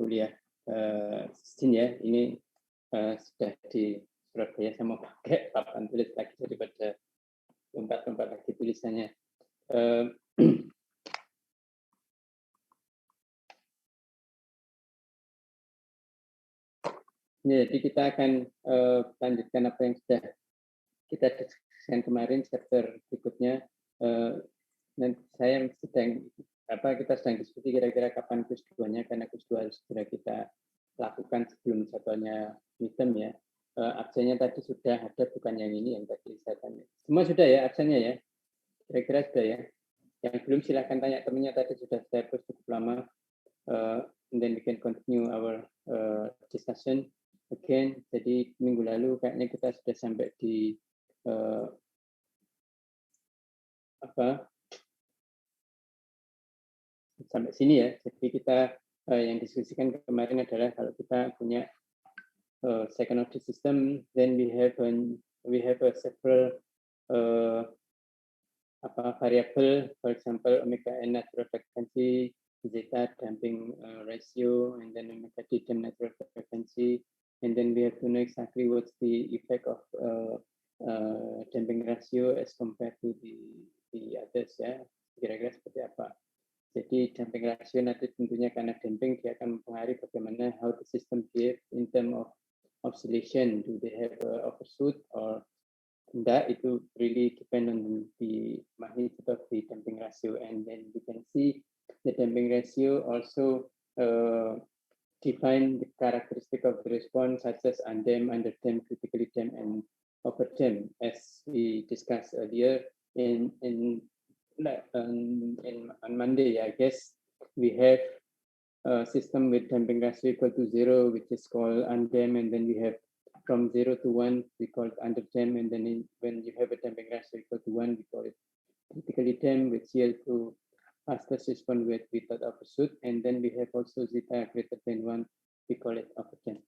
kuliah sini ya. Ini sudah di Surabaya, saya mau pakai papan tulis lagi daripada lompat-lompat lagi tulisannya. Jadi kita akan lanjutkan apa yang sudah kita diskusikan kemarin, chapter berikutnya. Dan saya kita sedang diskusi kira-kira kapan quiz 2-nya, karena quiz 2 harus segera kita lakukan sebelum jadwalnya midterm ya. Absennya tadi sudah ada, bukan yang ini yang tadi saya tanya. Semua sudah ya absennya ya? Kira-kira sudah ya? Yang belum silahkan tanya temannya, tadi sudah saya post cukup lama. And then we can continue our discussion again. Jadi minggu lalu kayaknya kita sudah sampai di sampai sini ya. Jadi kita yang diskusikan kemarin adalah kalau kita punya second order system, then we have a several variable, for example omega n natural frequency, zeta damping ratio, and then omega d natural frequency, and then we have to know exactly what's the effect of damping ratio as compared to the others ya. Kira-kira seperti apa. Jadi damping ratio nanti tentunya karena damping dia akan mempengaruhi bagaimana how the system behave in terms of oscillation. Do they have overshoot or enggak? Itu really depend on the magnitude of the damping ratio. And then we can see the damping ratio also define the characteristic of the response, such as undamped, underdamped, critically damped, and overdamped, as we discussed earlier on Monday. I guess we have a system with damping ratio equal to 0, which is called undamped, and then we have from 0 to 1, we call it underdamped, and then when you have a damping ratio equal to 1, we call it critically damped, with CL2 fastest response without overshoot, and then we have also zeta greater than 1, we call it overdamped.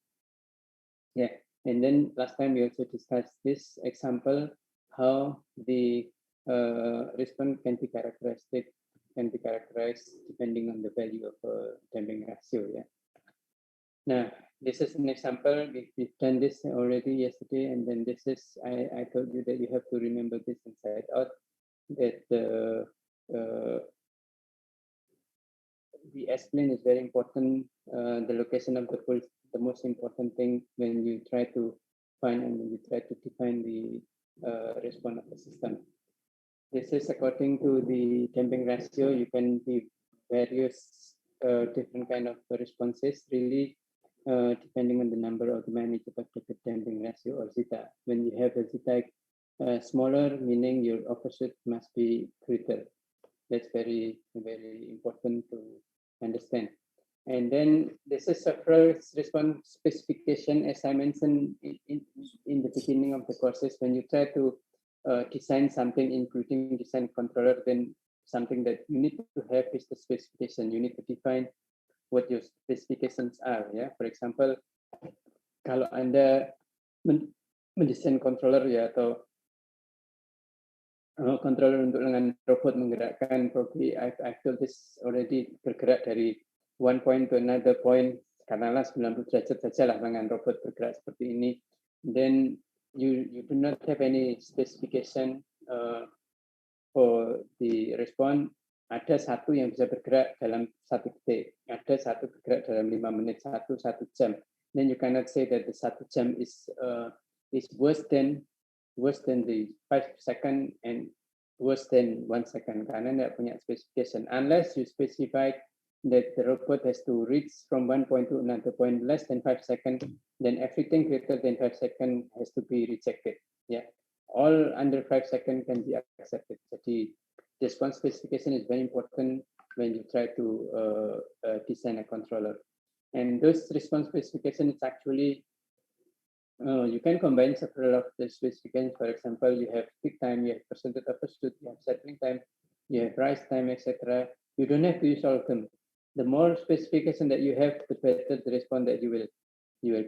Yeah, and then last time we also discussed this example, how the response can be characterized depending on the value of damping ratio. Yeah. Now, this is an example. We've done this already yesterday, and then this is, I told you that you have to remember this inside out, that the S-plane is very important. The location of the pulse, the most important thing when you try to find and when you try to define the response of the system. This is according to the damping ratio. You can give various different kind of responses, really, depending on the number or the magnitude of the damping ratio or zeta. When you have a zeta smaller, meaning your overshoot must be greater. That's very, very important to understand. And then this is several response specification, as I mentioned in the beginning of the courses. When you try to design something, including design controller, then something that you need to have is the specification. You need to define what your specifications are. Yeah, for example, kalau Anda mendesain controller ya, atau controller untuk dengan robot menggerakkan, probably I've told this already, bergerak dari one point to another point, katakanlah 90 derajat saja lah dengan robot bergerak seperti ini. Then you do not have any specification for the response. Ada satu yang bisa bergerak dalam 1 detik, ada satu bergerak dalam 5 menit, satu jam. Then you cannot say that the 1 jam is worse than the 5 second and worse than 1 second, karena tidak punya specification. Unless you specify that the robot has to reach from one point to another point less than 5 seconds, then everything greater than 5 seconds has to be rejected. Yeah, all under 5 seconds can be accepted. Jadi response specification is very important when you try to design a controller. And those response specification is actually you can combine several of the specifications. For example, you have peak time, you have percentage overshoot, you have settling time, you have rise time, etc. You don't have to use all of them. The more specification that you have, the better the response that you will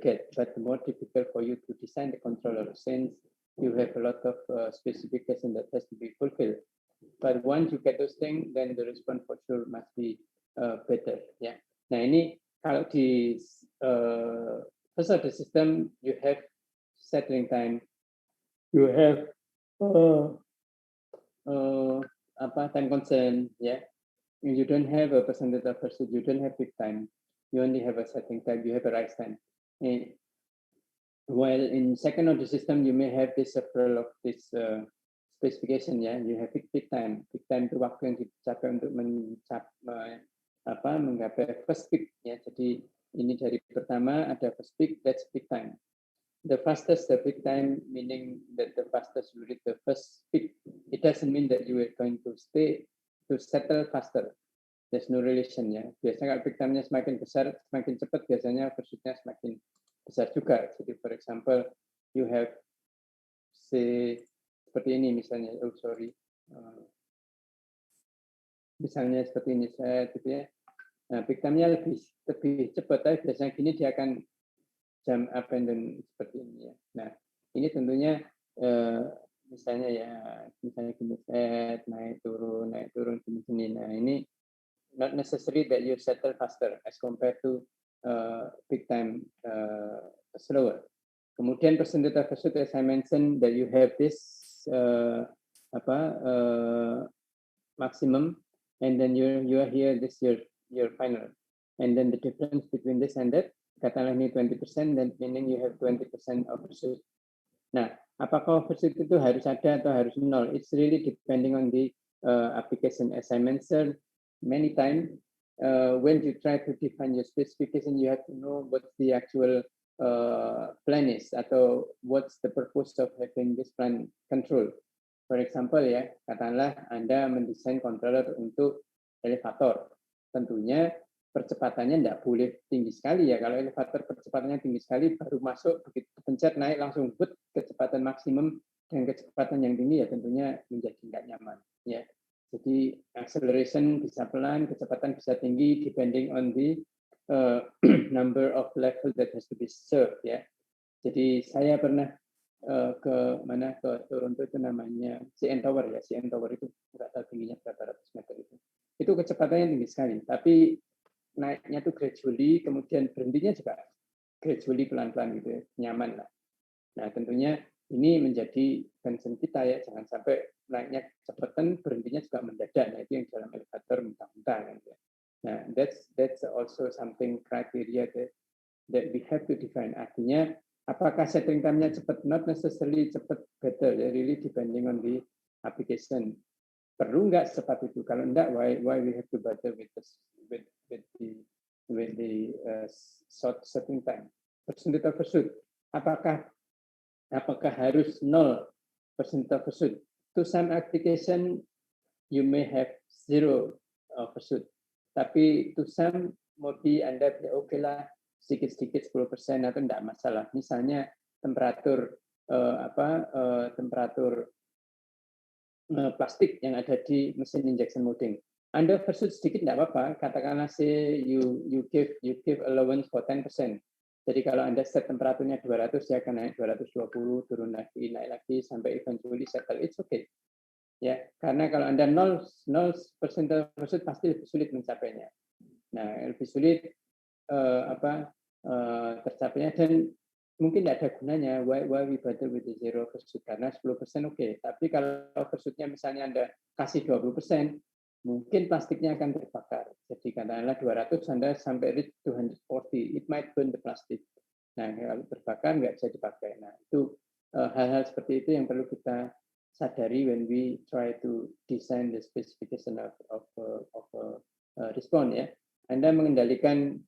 get. But the more difficult for you to design the controller, since you have a lot of specification that has to be fulfilled. But once you get those things, then the response for sure must be better. Yeah. Nah, ini Kalau di first order system, you have settling time, you have time constant, ya. You don't have a percentage of pursuit, you don't have peak time, you only have a setting time, you have a rise time. While in second order system, you may have this several of this specification, ya. You have peak time. Peak time itu waktu yang dicapai untuk menggapai first peak, ya. Jadi ini dari pertama ada first peak, that's peak time. The fastest the peak time, meaning that the fastest you reach the first peak. It doesn't mean that you are going to settle faster. There's no relation, ya. Biasanya kalau peak time-nya semakin besar, semakin cepat, biasanya pursuit-nya semakin besar juga. Jadi, for example, you have seperti ini misalnya. Misalnya seperti ini, saya gitu ya. Nah, peak time-nya lebih cepat, tapi biasanya gini dia akan jam up and down seperti ini, ya. Nah, ini tentunya misalnya gini, naik turun gini. Nah, ini not necessary that you settle faster as compared to peak time slower. Kemudian percentage of pursuit, as I mentioned, that you have this maximum, and then you are here, this your final, and then the difference between this and that, katakanlah ini 20%, then meaning you have 20% of pursuit. Nah, apakah pursuit itu harus ada atau harus nol? It's really depending on the application. As I mentioned many times, when you try to define your specification, you have to know what the actual plan is, atau what's the purpose of having this plan control. For example, ya, katakanlah Anda mendesain controller untuk elevator. Tentunya percepatannya tidak boleh tinggi sekali, ya. Kalau elevator percepatannya tinggi sekali, baru masuk, begitu pencet naik langsung kecepatan maksimum dan kecepatan yang tinggi, ya tentunya menjadi nggak nyaman, ya. Jadi acceleration bisa pelan, kecepatan bisa tinggi, depending on the number of level that has to be served, ya. Jadi saya pernah ke Toronto, itu namanya CN Tower, ya. CN Tower itu nggak tahu tingginya berapa ratus meter itu. Itu kecepatannya tinggi sekali, tapi naiknya tuh gradually, kemudian berhentinya juga gradually, pelan-pelan gitu, ya. Nyaman lah. Nah, tentunya ini menjadi concern kita, ya, jangan sampai naiknya cepatan, berhentinya juga mendadak. Nah, itu yang dalam elevator mentah-mentah, ya. Nah, that's also something criteria that we have to define. Artinya, apakah setting time-nya cepat? Not necessarily cepat better, ya, really depending on the application. Perlu nggak secepat itu? Kalau enggak, why we have to bother with the short setting time? Percentage of pursuit, apakah harus 0% of pursuit? To some application, you may have 0 pursuit. Tapi to some, maybe Anda oke lah, sedikit-sedikit 10% atau enggak masalah. Misalnya temperatur plastik yang ada di mesin injection molding. Anda pursuit sedikit enggak apa-apa, katakanlah you give allowance for 10%. Jadi kalau Anda set temperaturnya 200, ya akan naik 220, turun lagi, naik lagi, sampai eventually settle. It's okay. Ya, karena kalau Anda 0% pursuit, pasti lebih sulit mencapainya. Nah, lebih sulit tercapainya, dan mungkin tidak ada gunanya. Why we bother with the 0 pursuit? Karena 10% oke. Tapi kalau pursuitnya misalnya Anda kasih 20%, mungkin plastiknya akan terbakar. Jadi katakanlah 200, Anda sampai reach 240, it might burn the plastic. Nah, kalau terbakar nggak bisa dipakai. Nah, itu hal-hal seperti itu yang perlu kita sadari when we try to design the specification of response, ya. Anda mengendalikan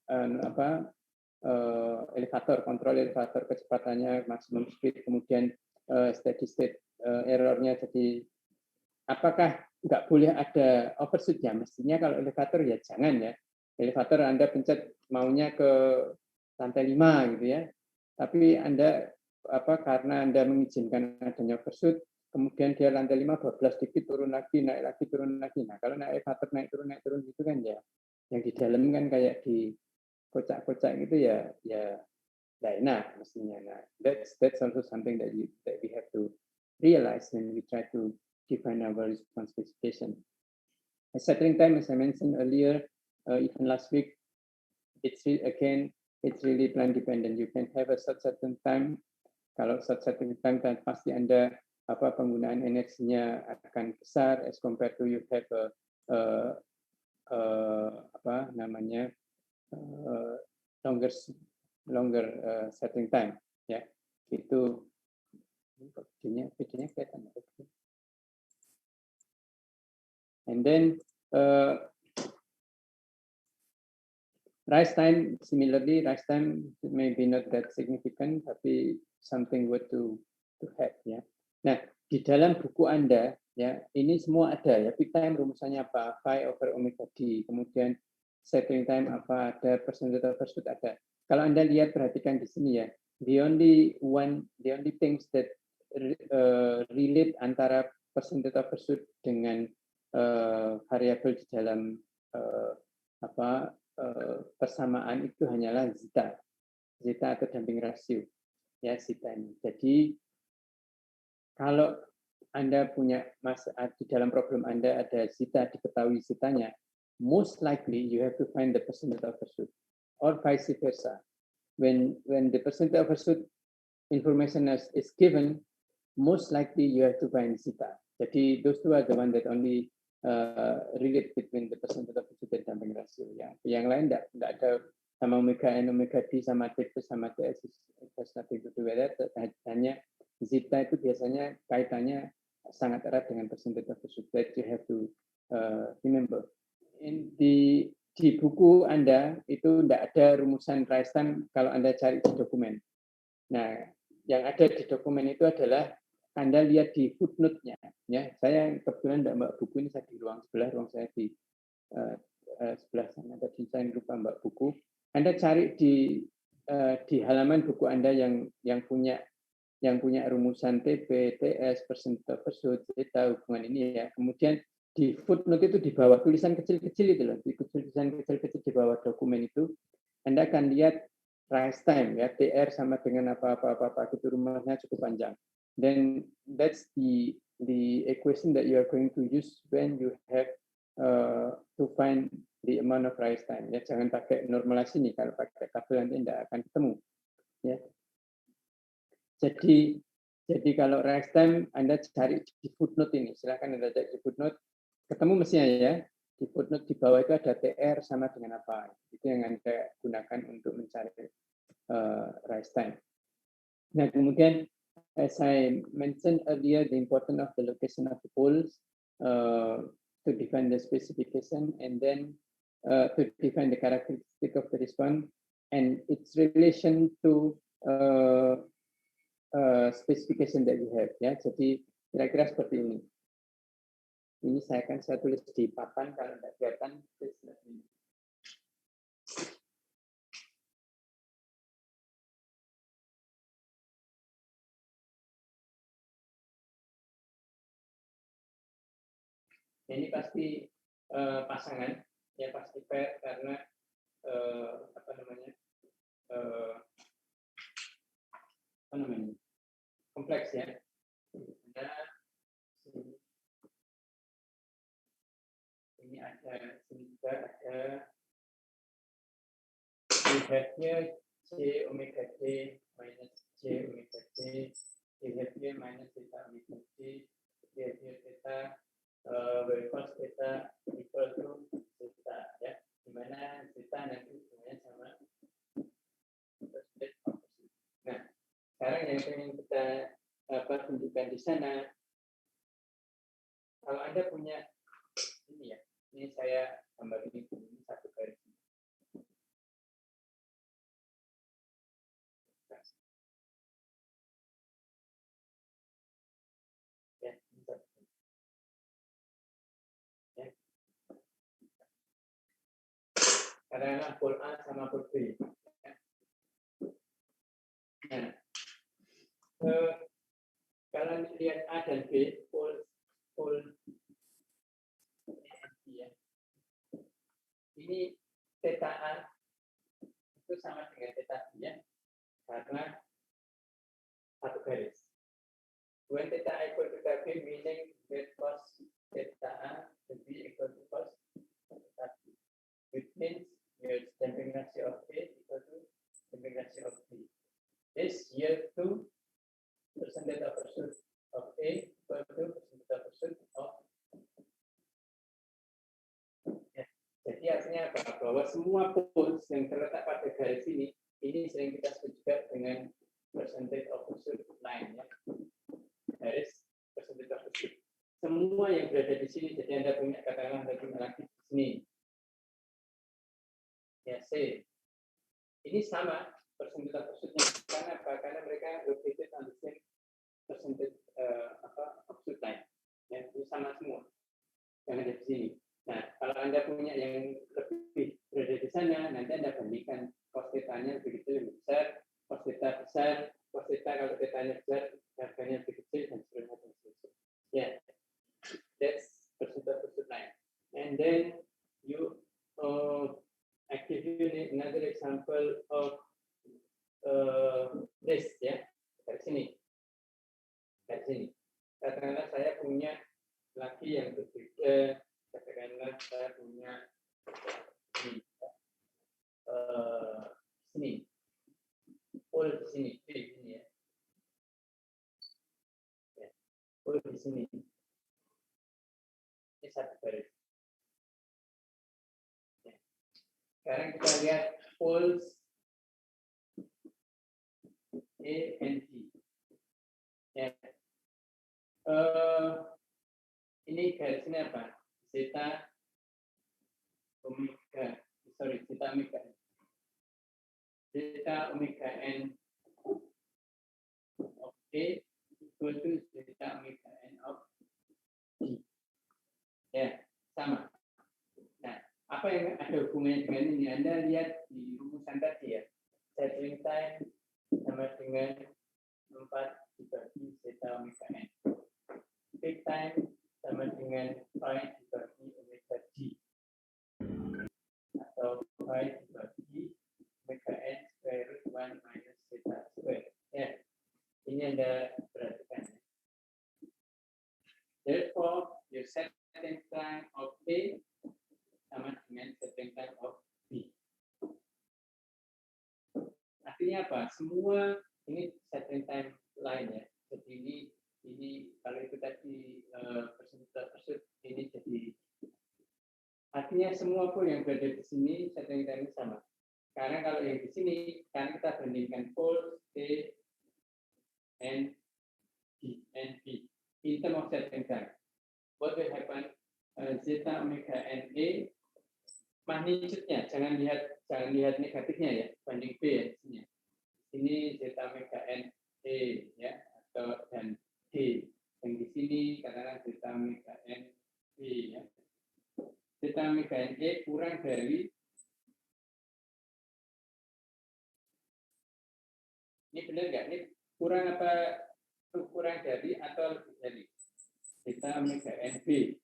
elevator, kontrol elevator, kecepatannya maksimum speed, kemudian steady state errornya. Jadi apakah nggak boleh ada overshoot? Ya mestinya kalau elevator, ya jangan, ya. Elevator Anda pencet maunya ke lantai 5 gitu, ya. Tapi Anda karena Anda mengizinkan adanya overshoot, kemudian dia lantai 5 bablas dikit, turun lagi, naik lagi, turun lagi. Nah, kalau naik elevator naik turun gitu kan, ya. Yang di dalam kan kayak di kocak-kocak gitu, ya nggak enak mestinya. Nah, that's also something that we have to realize when we try to define our response specification. Settling time, as I mentioned earlier, even last week, it's really plan dependent. You can have a certain time. Kalau certain time kan pasti Anda penggunaan energinya akan besar as compared to you have longer setting time, ya. Itu videonya kelihatan. And then rise time, similarly, rise time maybe not that significant, tapi something worth to have, ya. Nah, di dalam buku Anda, ya, ini semua ada, ya. Peak time rumusannya apa? Phi over omega d. Kemudian setting time apa? Ada, percentage overshoot ada. Kalau Anda lihat, perhatikan di sini, ya. The only things that relate antara percentage overshoot dengan variabel di dalam persamaan itu hanyalah zeta atau damping rasio, ya, zeta ini. Jadi kalau Anda punya di dalam problem Anda ada zeta, diketahui zetanya, most likely you have to find the percentage overshoot, or vice versa. When the percentage overshoot information is given, most likely you have to find zeta. Jadi those two are the one that only relate between the percentage overshoot dan damping rasio. Ya. Yang lain tidak ada sama omega n, omega d, sama t plus sama ts, has nothing to do with that. Hanya zeta itu biasanya kaitannya sangat erat dengan percentage overshoot. That you have to remember. Di buku Anda itu tidak ada rumusan rise time kalau Anda cari di dokumen. Nah, yang ada di dokumen itu adalah Anda lihat di footnote-nya, ya. Saya kebetulan tidak bawa buku ini, saya di ruang saya di sebelah sana. Tadi saya lupa bawa buku. Anda cari di halaman buku Anda yang punya rumusan TP, TS, percentage overshoot, zeta, hubungan ini, ya. Kemudian di footnote itu di bawah tulisan kecil-kecil itu loh, tulisan kecil-kecil di bawah dokumen itu, Anda akan lihat rise time, ya, TR sama dengan apa itu rumusnya cukup panjang. Then that's the equation that you are going to use when you have to find the amount of rise time. Ya, jangan pakai normalisasi nih, kalau pakai tabel nanti tidak akan ketemu. Ya. Jadi kalau rise time Anda cari di footnote ini, silakan Anda cari di footnote, ketemu mestinya, ya. Di footnote di bawah itu ada TR sama dengan apa. Itu yang Anda gunakan untuk mencari rise time. Nah, kemudian as I mentioned earlier, the importance of the location of the poles to define the specification, and then to define the characteristic of the response and its relation to specification that you have. Ya, jadi kira-kira seperti ini. Ini saya tulis di papan, kalau tidak kelihatan. Ini pasti pasangan, ya, pasti pair karena kompleks, ya. Ini ada, sini juga ada, we have here J omega D minus J omega D, we have here minus theta omega D, we have here theta cos theta equal to theta, ya, dimana theta nanti hubungannya sama. Nah, sekarang yang ingin kita tunjukkan di sana, kalau Anda punya ini, ya, ini saya gambar ini satu garis. Ya, karena pol A sama pol B. Nah, kalau lihat A dan B, pol ya. Ini theta A itu sama dengan theta B, ya, karena satu garis. When theta A equal to theta B, meaning that cos theta A will be equal to cos theta B. Which means your damping ratio of A equal to damping ratio of B. This yield to percentage of pursuit of A equal to percentage of pursuit of ya. Jadi artinya apa? Bahwa semua poles yang terletak pada garis ini sering kita sebut juga dengan percentage of pursuit line ya. Garis percentage of pursuit. Semua yang berada di sini, jadi Anda punya katakanlah Anda punya lagi di sini. Ya, C. Ini sama percentage of pursuit-nya. Karena apa? Karena mereka located on the same percentage pursuit line. Ya, ini sama semua yang ada di sini. Nah, kalau Anda punya yang lebih berada di sana, nanti Anda bandingkan cos theta-nya begitu lebih besar, cos theta besar, cos theta kalau theta-nya besar, harganya lebih kecil, dan seterusnya. Ya, that's percentage pursuit line. And then you, I give you another example of this, ya, dari sini. Dari sini. Katakanlah saya punya laki yang berbeda. Katakanlah saya punya sini, pol di sini, di sini ya, pol di sini, ini satu garis. Ya. Sekarang kita lihat poles A and B. Ya. Ini garisnya apa? Zeta omega, zeta omega. Zeta omega n of A equal to zeta omega n of B. Ya, sama. Nah, apa yang ada hubungannya dengan ini? Anda lihat di rumusan tadi ya. Settling time sama dengan 4 dibagi zeta omega n. Peak time sama dengan pi dibagi omega g. Atau pi dibagi omega n square root 1 minus zeta square. Ya, ini Anda perhatikan. Therefore, your setting time of A sama dengan setting time of B. Artinya apa? Semua ini setting time line ya. Jadi ini kalau itu tadi persentasenya ini jadi artinya semua pun yang berada di sini setting time sama. Karena kalau yang di sini kan kita bandingkan poles A and B in terms of setting time. What will happen? Zeta omega n A magnitude-nya jangan lihat negatifnya ya, banding B ya di sini. Ini zeta omega n A ya atau dan D. Yang di sini katakanlah zeta omega n B ya. Zeta omega n A kurang dari ini benar nggak? Ini kurang apa? Kurang dari atau lebih dari zeta omega n B.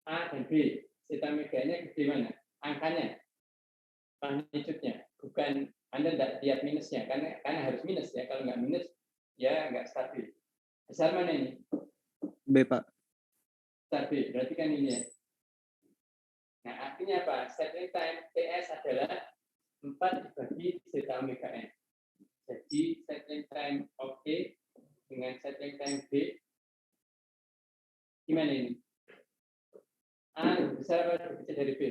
A dan B. Zeta omega-nya di mana? Angkanya, magnitude-nya. Bukan Anda tidak lihat minusnya, karena harus minus ya. Kalau nggak minus, ya nggak stabil. Besar mana ini? B, Pak. Besar B, berarti kan ini ya. Nah, artinya apa? Settling time TS adalah 4 dibagi zeta omega n. Jadi, settling time of A dengan settling time B, gimana ini? A lebih besar atau lebih kecil dari B?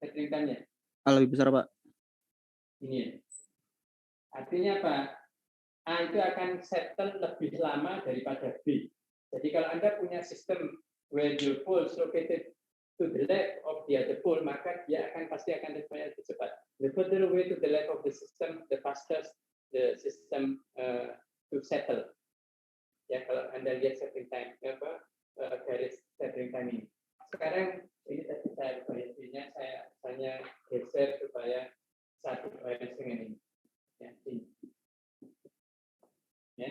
Settling time-nya? A lebih besar, Pak. Ini ya. Artinya apa? A itu akan settle lebih lama daripada B. Jadi kalau Anda punya sistem where your pole is located to the left of the other pole, maka dia pasti akan lebih cepat. The further away to the left of the system, the faster the system to settle. Ya, kalau Anda lihat setting time, garis setting time ini. Sekarang ini tadi saya bahasanya saya hanya geser supaya satu garis dengan ini. Ya, ini. Ya.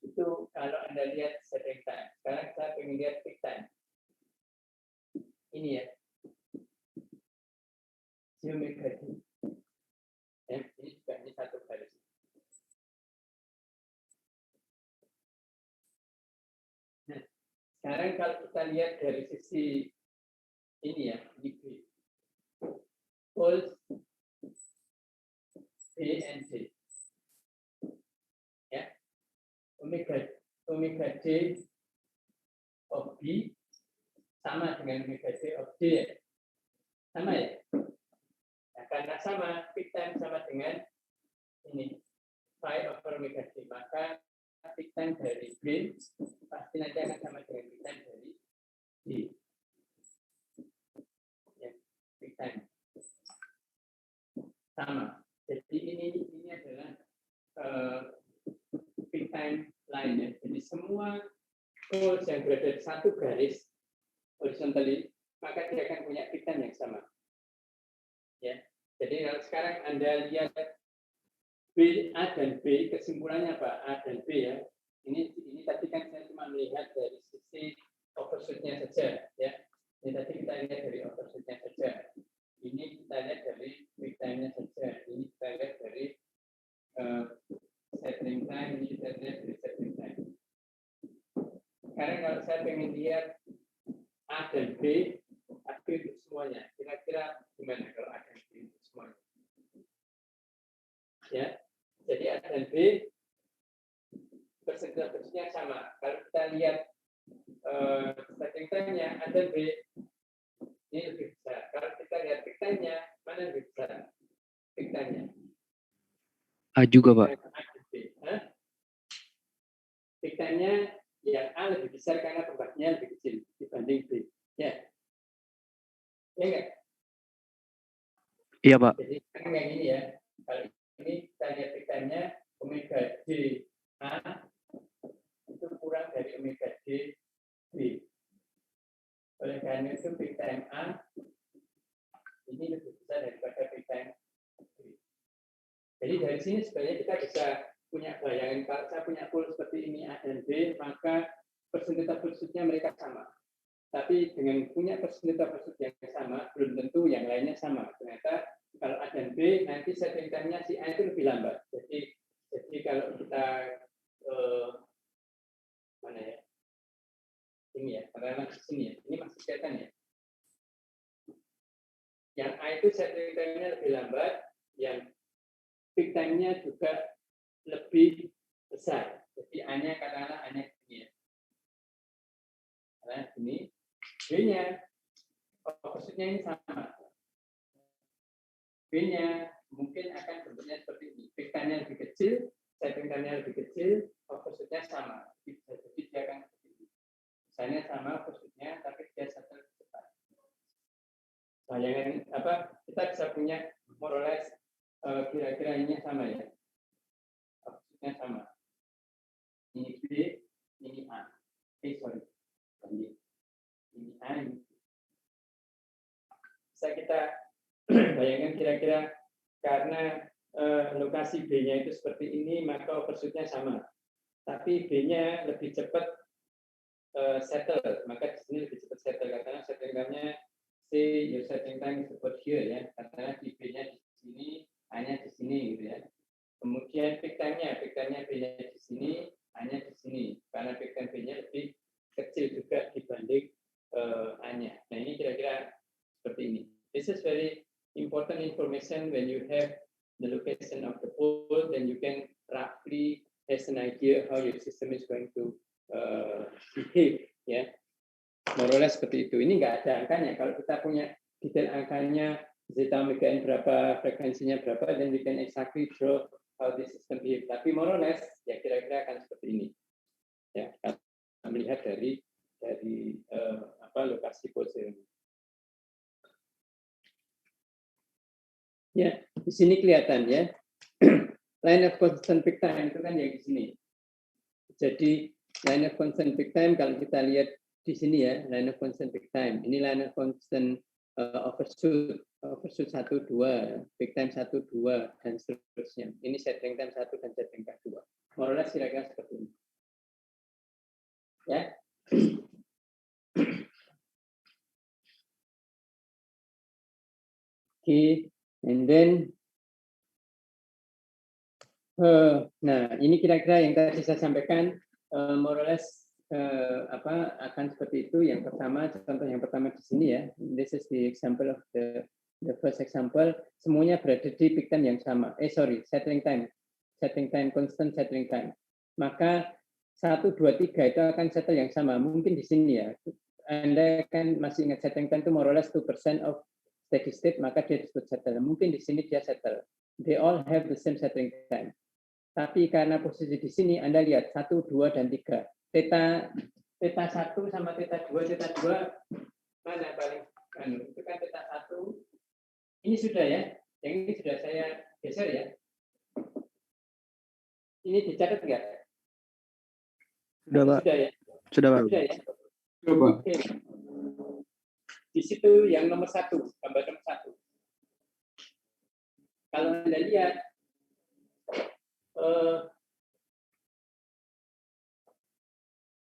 Itu kalau Anda lihat setting time. Sekarang saya ingin lihat peak time. Ini ya. Geometri. Ya, ini juga ini satu garis. Nah, Sekarang kalau kita lihat dari sisi ini ya, ini B. Poles B and D. Ya. Omega D of B sama dengan omega D of D ya. Sama ya? Nah, karena sama, peak time sama dengan ini, pi over omega D. Maka peak time dari B pasti nanti akan sama dengan peak time dari D. Ya, peak time. Sama. Jadi ini adalah peak time line ya. Jadi semua poles yang berada di satu garis horizontally, maka dia akan punya peak time yang sama. Ya. Jadi kalau sekarang Anda lihat B, A dan B, kesimpulannya apa? A dan B ya. Ini tadi kan saya cuma melihat dari sisi overshoot-nya saja ya. Ini tadi kita lihat dari overshoot-nya saja. Ini kita lihat dari peak time-nya saja. Ini kita lihat dari settling time, ini kita lihat dari settling time. Sekarang kalau saya ingin lihat A dan B, aku untuk semuanya. Kira-kira gimana kalau A dan B untuk semuanya? Ya, jadi A dan B persentase-nya sama. Kalau kita lihat settling time-nya A dan B ini lebih besar. Kalau kita lihat peak time-nya, mana lebih besar? Peak time-nya. A juga, Pak. Peak time-nya yang A lebih besar karena pembagiannya lebih kecil dibanding B. Ya. Ya enggak? Iya, Pak. Jadi sekarang yang ini ya. Kalau ini kita lihat peak time-nya omega D A itu kurang dari omega D B. Oleh karena itu peak time A ini lebih besar daripada peak time B. Jadi dari sini sebenarnya kita bisa punya bayangan, kalau saya punya pool seperti ini A dan B, maka persentase pursuit-nya mereka sama. Tapi dengan punya persentase pursuit yang sama, belum tentu yang lainnya sama. Ternyata kalau A dan B, nanti settling time-nya si A itu lebih lambat. Jadi kalau kita mana ya? Ini ya, karena di sini ya. Ini masih kelihatan ya. Yang A itu settling time-nya lebih lambat, yang peak time-nya juga lebih besar. Jadi A-nya katakanlah A-nya ini ya. Nah, ini B-nya opposite-nya ini sama. B-nya mungkin akan bentuknya seperti ini. Peak time-nya lebih kecil, settling time-nya lebih kecil, opposite-nya sama. Jadi dia akan seperti ini. Misalnya sama opposite-nya, tapi dia settle lebih cepat. Bayangan apa? Kita bisa punya more or less kira-kira ini sama ya. Opposite-nya sama. Ini B, ini A. Sorry. Ini A, ini B. Bisa kita bayangkan kira-kira karena lokasi B-nya itu seperti ini, maka overshoot-nya sama. Tapi B-nya lebih cepat settle, maka di sini lebih cepat settle. Karena settling time-nya your settling time is about here ya. Karena di B-nya di sini, A-nya di sini gitu ya. Kemudian peak time-nya B-nya di sini, A-nya di sini. Karena peak time B-nya lebih kecil juga dibanding A-nya. Nah ini kira-kira seperti ini. This is very important information when you have the location of the pole, then you can roughly has an idea how your system is going to behave, ya. More or less seperti itu. Ini nggak ada angkanya. Kalau kita punya detail angkanya, zeta omega n berapa, frekuensinya berapa, then we can exactly draw how the system behave. Tapi more or less, ya kira-kira akan seperti ini. Ya, kita melihat dari lokasi pole ini. Ya, di sini kelihatan ya. Line of constant peak time itu kan yang di sini. Jadi line of constant peak time kalau kita lihat di sini ya, line of constant peak time. Ini line of constant overshoot 1, 2, peak time 1, 2 dan seterusnya. Ini settling time 1 dan settling time 2. More or less kira-kira seperti ini. Ya. Oke. And then, nah ini kira-kira yang tadi saya sampaikan, more or less akan seperti itu. Yang pertama, contoh yang pertama di sini ya. This is the example of the first example. Semuanya berada di peak time yang sama. Settling time constant settling time. Maka 1, 2, 3 itu akan settle yang sama. Mungkin di sini ya. Anda kan masih ingat settling time itu more or less 2% of steady state, maka dia disebut settle. Mungkin di sini dia settle. They all have the same settling time. Tapi karena posisi di sini Anda lihat 1, 2, dan 3. Theta 1 sama theta 2 mana paling itu kan theta 1. Ini sudah ya. Yang ini sudah saya geser ya. Ini dicatat enggak? Sudah, Pak. Sudah ya. Sudah, Pak. Sudah ya. Coba. Oke. Di situ yang nomor 1, gambar nomor 1. Kalau Anda lihat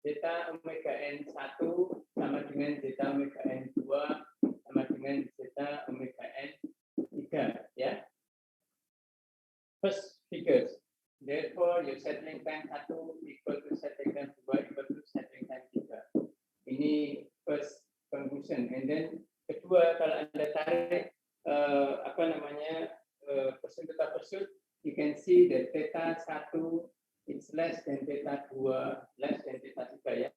zeta omega n 1 sama dengan zeta omega n 2 sama dengan zeta omega n 3 ya. First figures. Therefore your settling time 1 equal to settling time 2 equal to settling time 3. Ini first conclusion. And then kedua, kalau Anda tarik percent to pursuit, you can see that theta 1 is less than theta 2, less than theta 3 ya.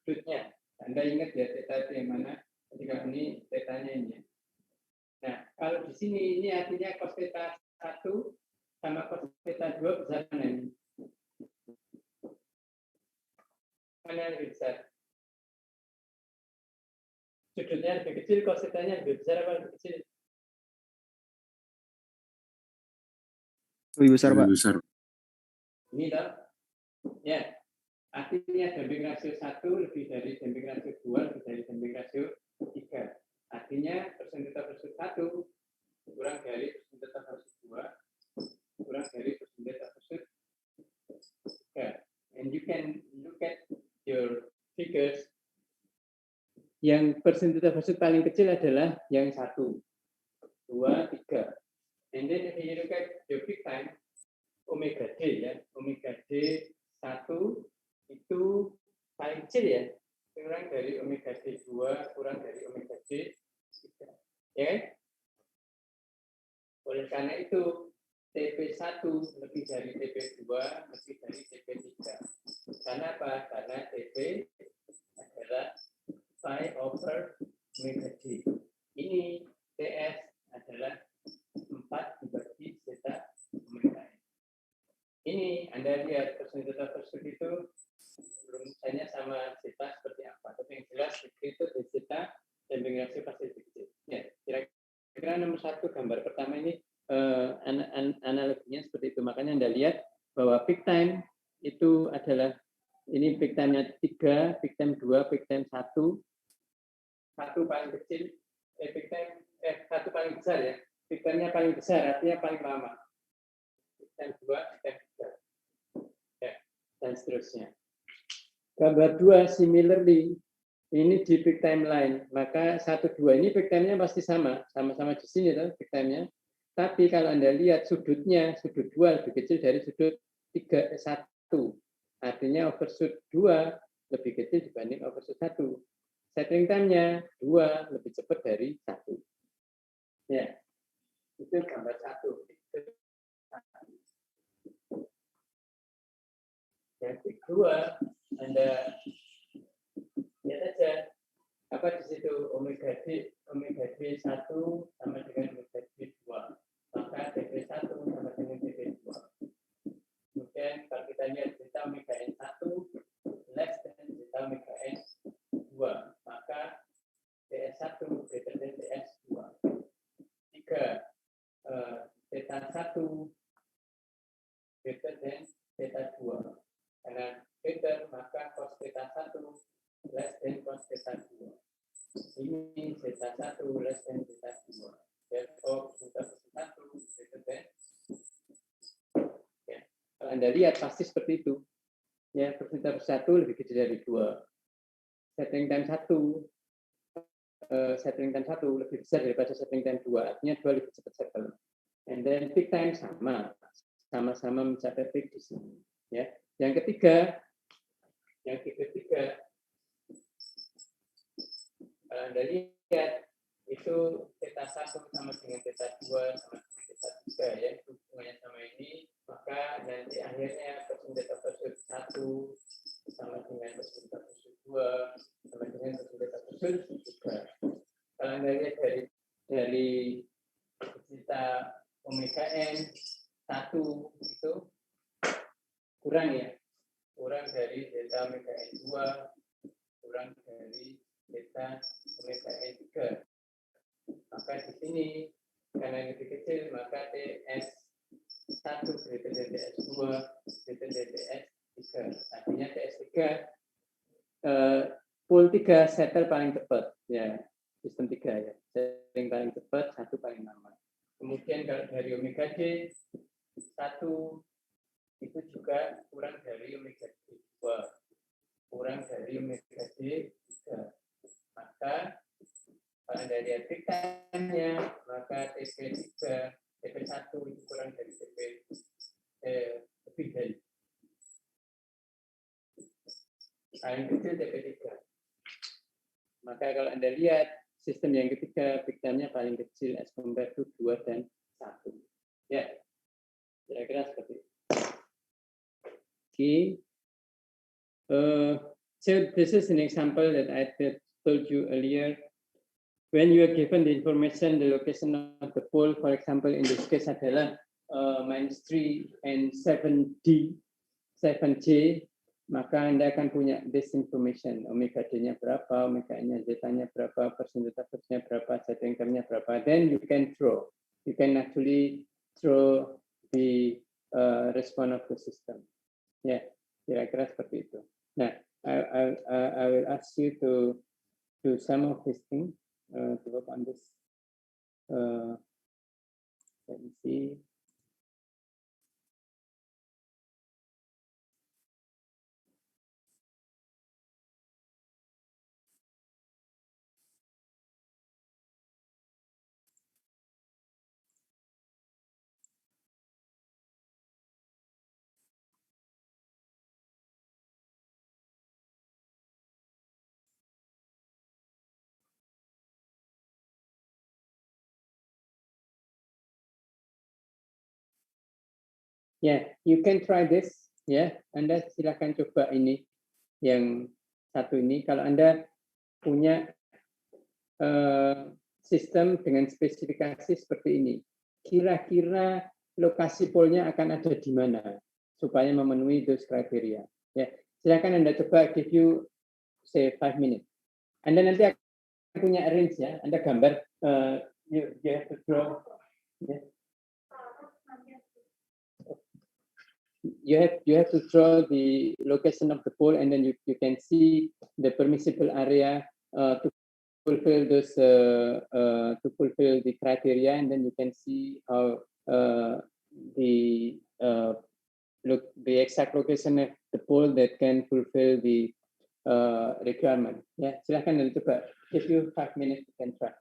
Sudutnya. Anda ingat ya theta itu yang mana? Ketika ini tetanya ini. Nah, kalau di sini ini artinya cos theta 1 sama cos theta 2 besar mana ini? Mana yang lebih besar? Sudutnya lebih kecil, cos theta-nya lebih besar apa lebih kecil? Lebih besar, Pak. Lebih besar. Ini toh. Ya. Artinya damping rasio 1 lebih dari damping rasio 2 lebih dari damping rasio 3. Artinya persentase versus 1 kurang dari persentase versus 2 kurang dari persentase versus 3. And you can look at your figures. Yang persentase versus paling kecil adalah yang 1, 2, 3. And then if you look at your peak time, omega D ya, omega D 1 itu paling kecil ya, kurang dari omega D 2, kurang dari omega D 3. Ya kan? Oleh karena itu, TP1 lebih dari TP2, lebih dari TP3. Karena apa? Karena TP adalah pi over omega D. Ini TS adalah 4 dibagi zeta omega n. Ini Anda lihat persentase tersebut itu rumusnya sama zeta seperti apa. Tapi yang jelas itu zeta dan rasio pasti lebih kecil. Ya, kira-kira nomor 1 gambar pertama ini analoginya seperti itu. Makanya Anda lihat bahwa peak time itu adalah ini peak time-nya 3, peak time 2, peak time 1. 1 paling kecil, peak time 1 paling besar ya. Peak time-nya paling besar, artinya paling lama. Peak time 2, peak time 3. Ya, dan seterusnya. Gambar 2, similarly, ini di peak time line. Maka 1, 2 ini peak time-nya pasti sama. Sama-sama di sini tuh peak time-nya. Tapi kalau Anda lihat sudutnya, sudut 2 lebih kecil dari sudut 1. Artinya overshoot 2 lebih kecil dibanding overshoot 1. Settling time-nya 2 lebih cepat dari 1. Ya, itu gambar 1. Yang kedua, Anda lihat saja apa di situ omega D 1 sama dengan omega D 2. Maka TP1 sama dengan TP2. Kemudian kalau kita lihat zeta omega N1 less than zeta omega N2, maka TS1 greater than TS2. 3, theta 1 greater than theta 2. Karena greater, maka cos theta 1 less than cos theta 2. Ini theta 1 less than theta 2. Therefore, theta 1 greater than. Ya. Kalau Anda lihat, pasti seperti itu. Ya, persentase 1 lebih kecil dari 2. Settling time 1 lebih besar daripada settling time 2. Artinya 2 lebih cepat settle. And then peak time sama-sama mencapai peak di sini. Ya. Yang ketiga, Yang ketiga, kalau Anda lihat, itu theta 1 sama dengan theta 2 sama dengan theta 3 ya, hubungannya sama ini, maka nanti akhirnya cos theta pursuit 1 sama dengan cos theta pursuit 2 sama dengan cos theta pursuit 3. Kalau Anda lihat dari theta omega n 1 itu kurang ya, kurang dari theta omega n 2, kurang dari theta omega n 3. Maka di sini karena lebih kecil maka TS1 greater than TS2 greater than TS3. Artinya TS3 pool 3 settle paling cepat ya, sistem 3 ya, setting paling cepat, 1 paling lama. Kemudian kalau dari omega D 1 itu juga kurang dari omega D 2, kurang dari omega D 3. Maka kalau Anda lihat tikannya, maka TP3, TP1 itu kurang dari TP lebih dari. Paling kecil TP3. Maka kalau Anda lihat sistem yang ketiga, picture-nya paling kecil as compared to 2 dan 1. Ya, kira-kira seperti itu. Okay. So this is an example that I told you earlier. When you are given the information, the location of the pole, for example, in this case adalah -3 and 7D, 7J, maka Anda akan punya this information. Omega D-nya berapa, omega N-nya, zeta-nya berapa, persentase-nya berapa, zeta income-nya berapa. Then you can draw. You can actually draw the response of the system. Ya, kira-kira seperti itu. Nah, I will ask you to do some of these things. To work on this. Let me see. Yeah, you can try this. Ya, Anda silakan coba ini yang satu ini. Kalau Anda punya sistem dengan spesifikasi seperti ini, kira-kira lokasi polnya akan ada di mana supaya memenuhi those kriteria. Ya, silakan Anda coba, give you say 5 minutes. Anda nanti akan punya range ya, Anda gambar, you have to draw. Yeah. You have to draw the location of the pole, and then you can see the permissible area to fulfill this to fulfill the criteria, and then you can see how the exact location of the pole that can fulfill the requirement. Ya, silakan dan coba. Give you 5 minutes, you can try.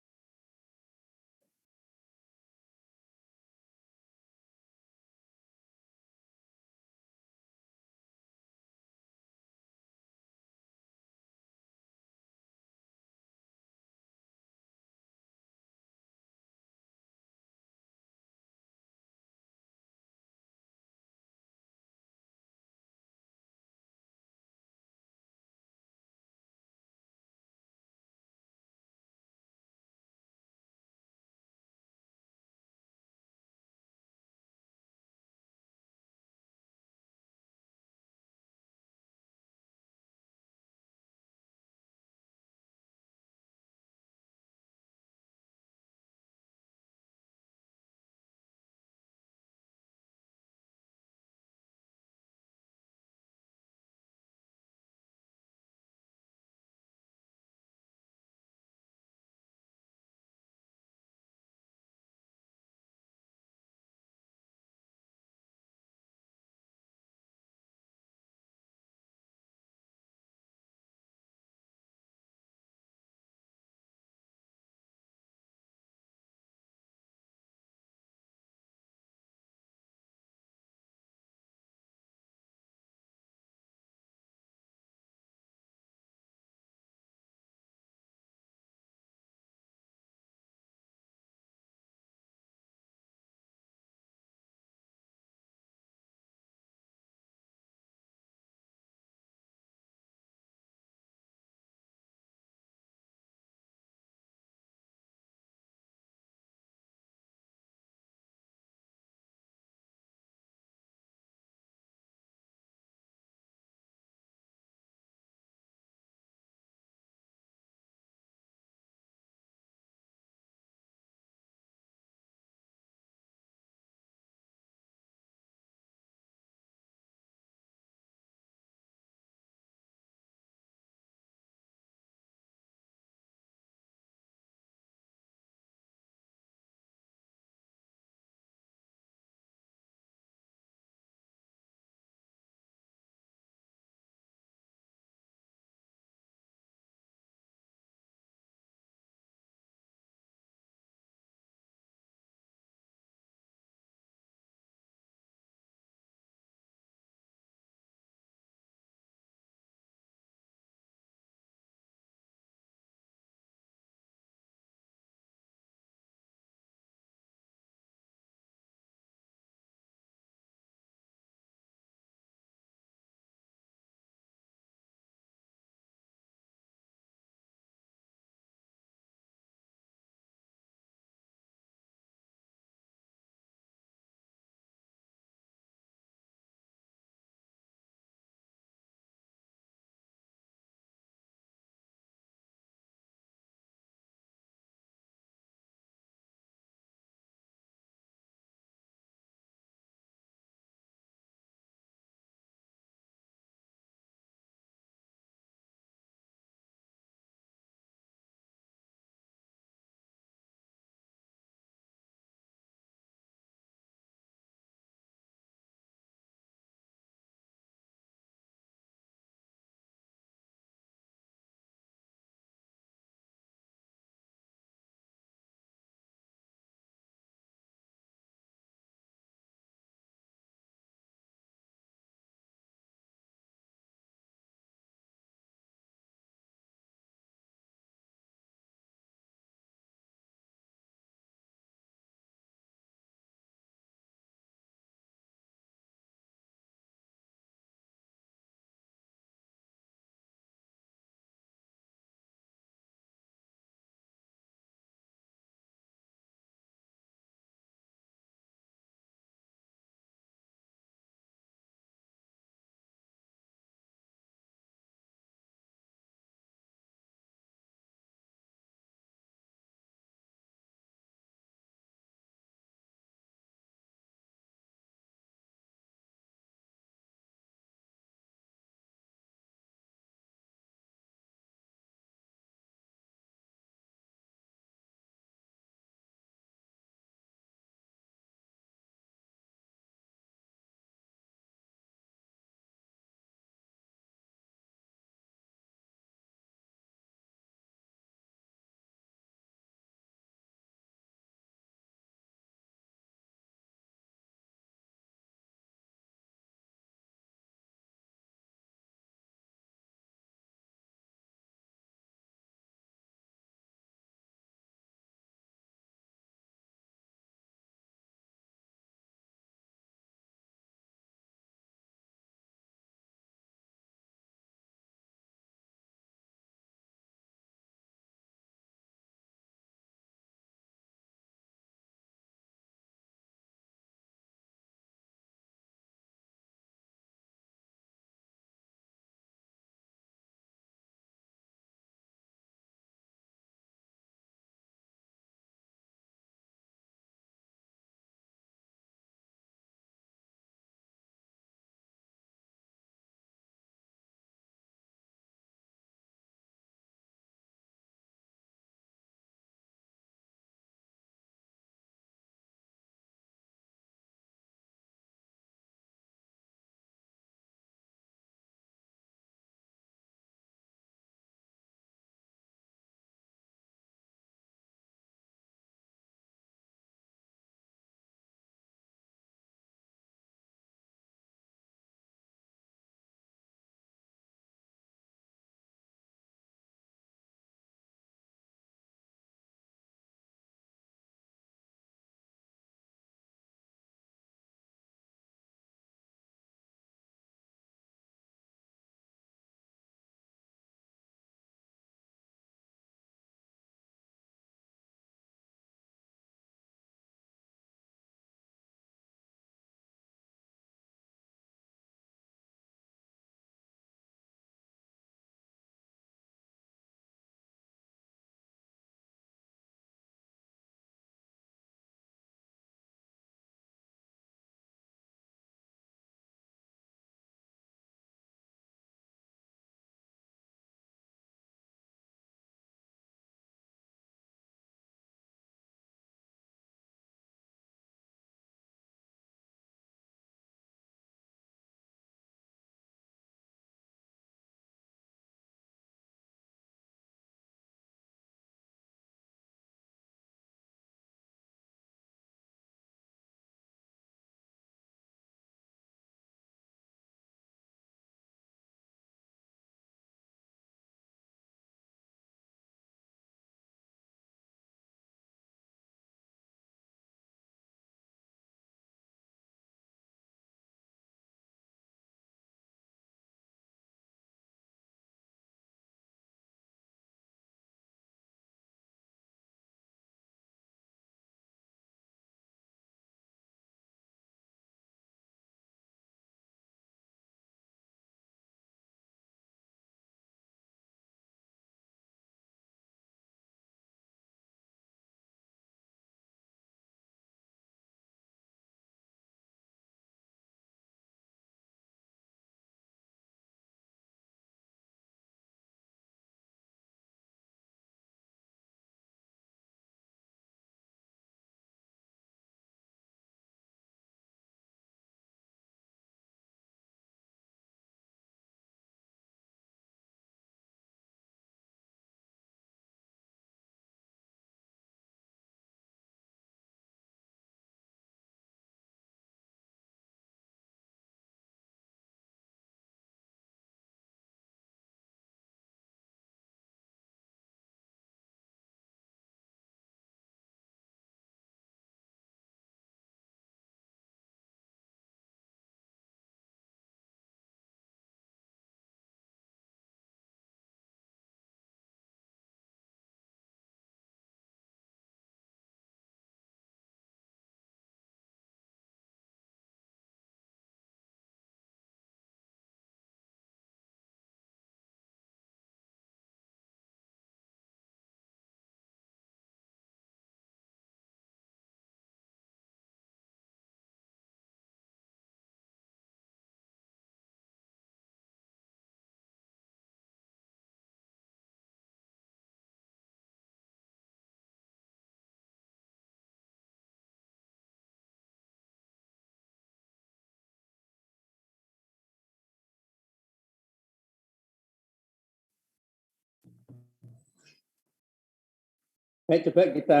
Baik, coba kita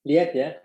lihat ya.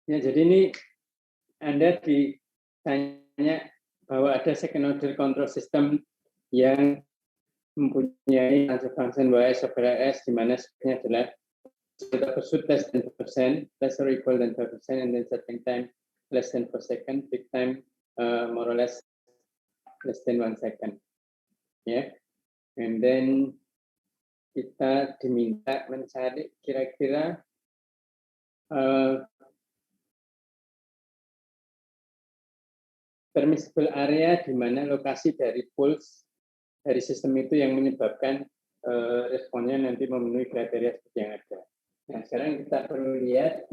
Ya, jadi ini Anda ditanya bahwa ada second order control system yang mempunyai transfer function y over s, di mana sebenarnya adalah the pursuit less than 2%, less or equal than 2%, and then settling time less than 4 seconds, peak time more or less than 1 second. Ya, and then kita diminta mencari kira-kira permissible area di mana lokasi dari pulse dari sistem itu yang menyebabkan responnya nanti memenuhi kriteria seperti yang ada. Nah, sekarang kita perlu lihat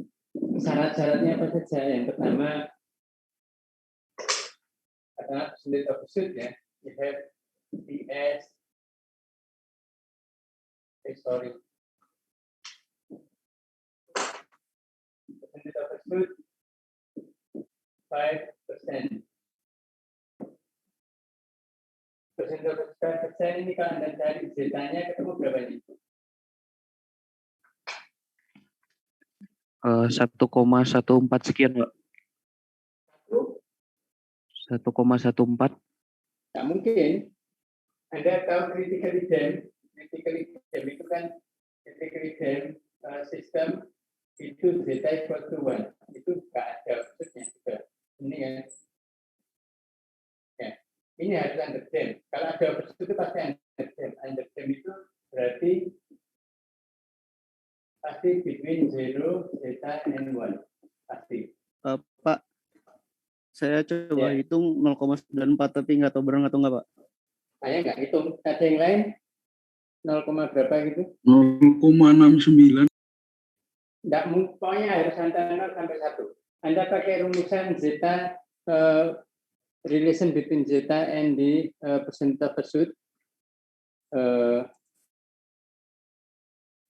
syarat-syaratnya apa saja. Yang pertama adalah percentage of pursuit ya. We have PS, percentage of pursuit 5%. Persentil 5% ini kalau Anda cari zeta-nya ketemu berapa ini? 1,14 sekian, Pak. 1,14. Nggak mungkin. Anda tahu critically damp itu kan critically damp sistem itu zeta equal to 1. Itu nggak ada maksudnya juga. Ini kan. Ya. Ini harus under damp. Kalau ada overshoot itu pasti under damp. Under damp itu berarti between 0, zeta, and 1. Pasti. Pak, saya coba hitung 0,94 tapi nggak tahu benar atau nggak, Pak. Saya nggak hitung. Ada yang lain? 0, berapa gitu? 0,69. Nggak, pokoknya harus antara 0 sampai 1. Anda pakai rumusan zeta, relation between zeta and the percent of pursuit.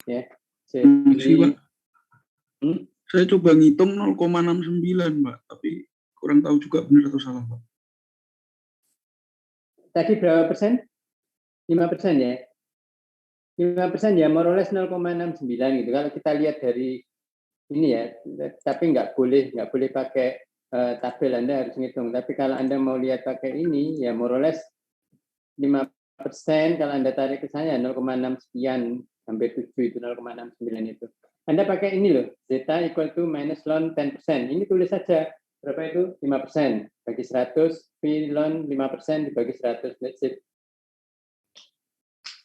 Ya. Jadi, saya coba ngitung 0,69, Pak. Tapi kurang tahu juga benar atau salah, Pak. Tadi berapa persen? 5% ya? 5% ya, more or less 0,69 gitu. Kalau kita lihat dari ini ya, tapi nggak boleh pakai tabel, Anda harus ngitung. Tapi kalau Anda mau lihat pakai ini, ya more or less 5%, kalau Anda tarik ke saya 0,6 sekian, sampai 7 itu 0,69 itu. Anda pakai ini loh, zeta equal to minus ln 10%. Ini tulis saja, berapa itu? 5%. Bagi 100, V ln 5% dibagi 100, that's it.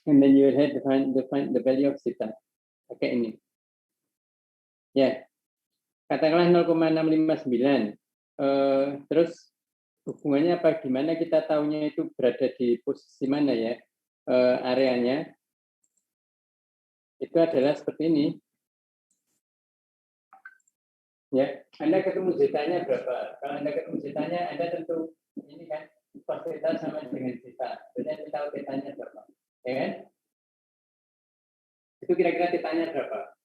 And then you will have to find the value of zeta. Pakai ini. Ya, katakanlah 0,659. Terus hubungannya apa? Gimana kita tahunya itu berada di posisi mana ya areanya? Itu adalah seperti ini. Ya, Anda ketemu zeta-nya berapa? Kalau Anda ketemu zeta-nya, Anda tentu ini kan cos theta sama dengan zeta. Jadi Anda tahu zeta-nya berapa, ya kan? Itu kira-kira zeta-nya berapa?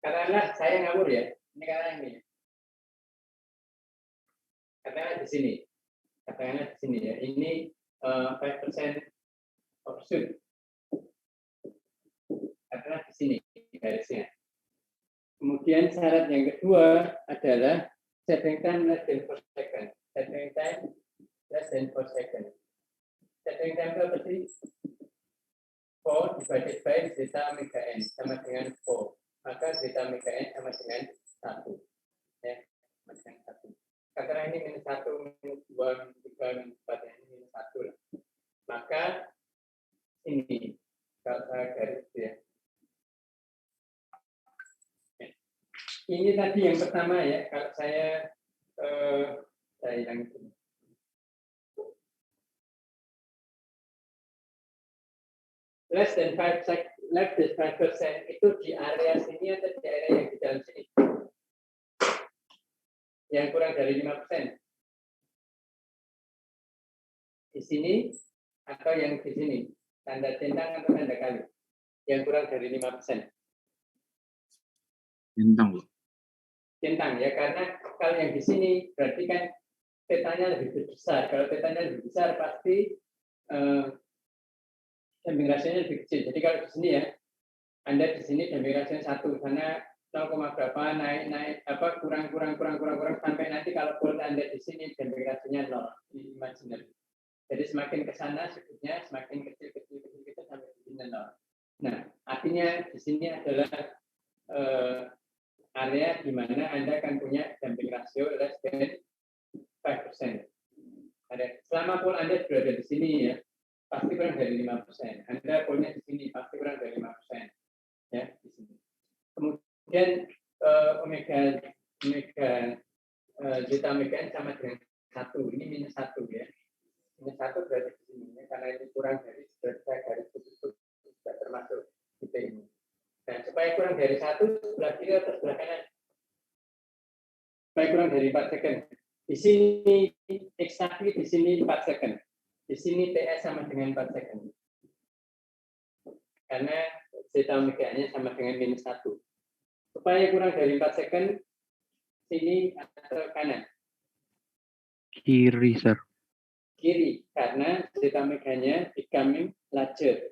Katakanlah saya ngawur ya. Ini katakanlah ini. Katakanlah di sini. Katakanlah di sini ya. Ini 5% overshoot. Katakanlah di sini garisnya. Kemudian syarat yang kedua adalah settling time less than 4 second. Settling time less than 4 second. Settling time itu apa sih? 4 divided by zeta omega n sama dengan 4. Maka zeta omega n sama dengan 1. Ya. sama dengan 1. Karena ini minus 1, minus 2, minus 3, minus 4, ini minus 1 lah. Maka ini kalau saya garis ya. Ini tadi yang pertama ya, kalau saya hilang itu. Less than 5% itu di area sini atau di area yang di dalam sini? Yang kurang dari 5%. Di sini atau yang di sini? Tanda centang atau tanda kali? Yang kurang dari 5%. Centang, Bu. Centang ya, karena kalau yang di sini berarti kan petanya lebih besar. Kalau petanya lebih besar pasti damping rasionya lebih kecil. Jadi kalau di sini ya, Anda di sini damping rasionya 1, karena 0, berapa naik apa kurang sampai nanti kalau pola Anda di sini damping rasionya 0 di imaginary. Jadi semakin ke sana sudutnya semakin kecil sampai di sini 0. Nah, artinya di sini adalah area di mana Anda akan punya damping rasio less than 5%. Selama pola Anda berada di sini ya, pasti kurang dari 5%. Anda polnya di sini pasti kurang dari 5%. Ya, di sini. Kemudian zeta omega n sama dengan 1. Ini minus 1 ya. Minus 1 berarti di sini ya, karena ini kurang dari garis itu tidak termasuk tipe ini. Nah, supaya kurang dari 1 sebelah kiri atau sebelah kanan. Supaya kurang dari 4 second. Di sini exactly di sini 4 second. Di sini TS sama dengan 4 second. Karena zeta omega-nya sama dengan minus 1. Supaya kurang dari 4 second, sini atau kanan? Kiri, sir. Kiri, karena zeta omega-nya becoming larger.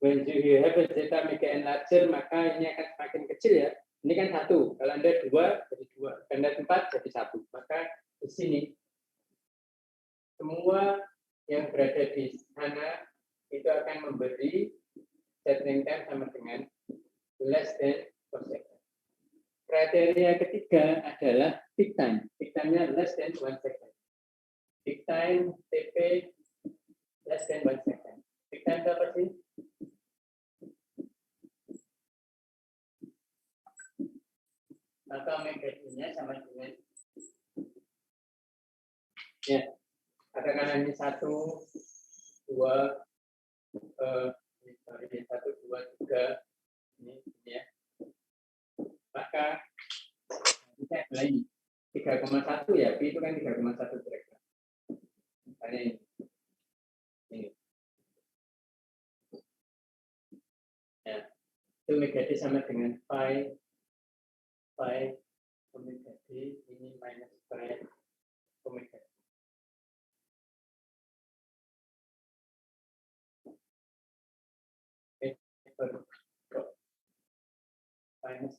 When you have a zeta omega n larger, maka ini akan semakin kecil ya. Ini kan 1. Kalau Anda 2, jadi 2. Anda 4, jadi 1. Maka di sini, semua yang berada di sana itu akan memberi settling time sama dengan less than 4 second. Kriteria ketiga adalah peak time. Peak time-nya less than 1 second. Peak time TP less than 1 second. Peak time itu apa sih? Maka omega-nya sama dengan ya, katakan ini 1, 2, 3 ini ya. Maka kita mulai 3,1 ya, P itu kan 3,1 kira-kira. Misalnya ini. Ya, itu omega D sama dengan pi omega D ini minus pi omega D. Minus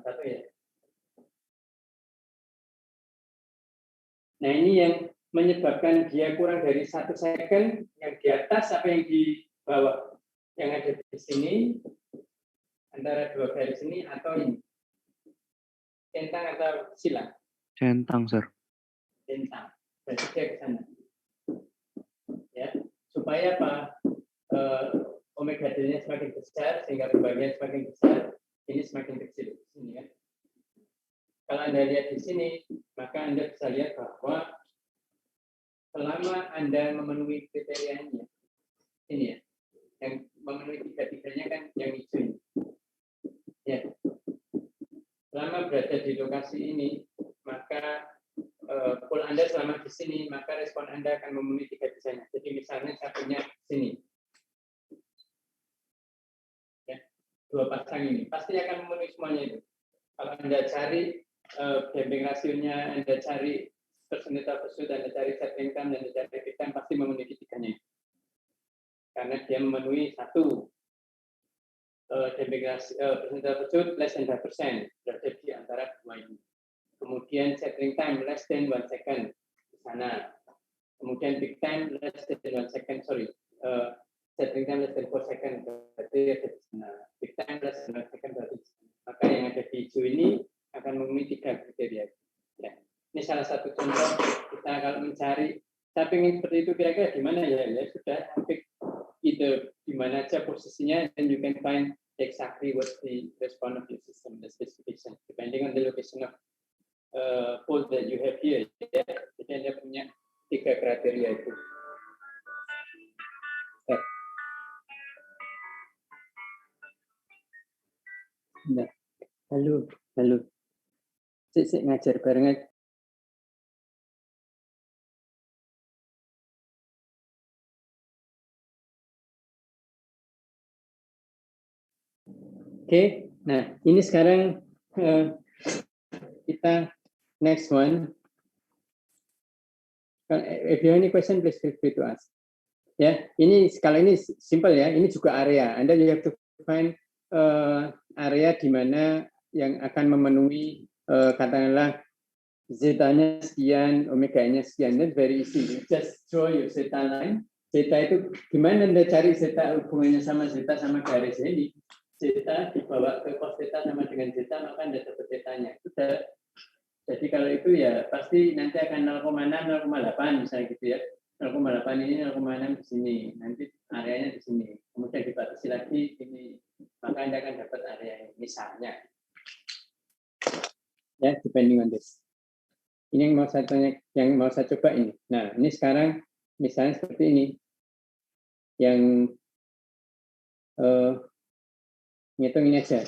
satu ya. Nah ini yang menyebabkan dia kurang dari 1 second, yang di atas apa yang di bawah, yang ada di sini antara dua garis ini atau ini centang atau silang? Centang, sir. Centang. Berarti dia ke sana. Ya, supaya apa? Omega D-nya semakin besar sehingga pembagian semakin besar, ini semakin kecil di sini ya. Kalau Anda lihat di sini, maka Anda bisa lihat bahwa selama Anda memenuhi kriterianya, ini ya, yang memenuhi tiga-tiganya kan yang hijau ini. Ya. Selama berada di lokasi ini, maka pool Anda selama di sini, maka respon Anda akan memenuhi tiga-tiganya. Jadi misalnya saya punya sini. Ya, dua pasang ini pasti akan memenuhi semuanya itu. Kalau Anda cari damping rasionya, Anda cari persenjataan pursuit, Anda cari settling time, dan Anda cari peak time, pasti memenuhi tiganya. Karena dia memenuhi satu damping rasio persenjataan pursuit less than 5%, berada di antara dua ini. Kemudian settling time less than 1 second di sana. Kemudian peak time less than 1 second, settling time less than 4 second berarti ada di sana. Peak time less than 1 second berarti di sana. Maka yang ada di hijau ini akan memenuhi 3 kriteria. Ya. Ini salah satu contoh kita kalau mencari, saya pengen seperti itu kira-kira di mana ya? Ya sudah, pick either di mana aja posisinya, and you can find exactly what the response of your system, the specification, depending on the location of pole that you have here. Ya. Jadi Anda punya 3 kriteria itu. Ya. Nah, halo. Sik ngajar bareng aja. Oke, nah ini sekarang kita next one. If you have any question, please feel free to ask. Ya, ini skala ini simple ya. Ini juga area. Anda you have to find area di mana yang akan memenuhi katakanlah zeta-nya sekian, omega-nya sekian. That's very easy. You just draw your zeta line. Zeta itu gimana Anda cari zeta hubungannya sama zeta sama garis ini? Zeta dibawa ke cos zeta sama dengan zeta, maka Anda dapat zetanya. Sudah. Jadi kalau itu ya pasti nanti akan 0,6, 0,8 misalnya gitu ya. 0,8 ini 0,6 di sini, nanti areanya di sini. Kemudian dibatasi lagi ini, maka Anda akan dapat area ini misalnya. Ya, depending on this. Ini yang mau saya tanya, yang mau saya coba ini. Nah, ini sekarang misalnya seperti ini. Yang ngitung ini aja.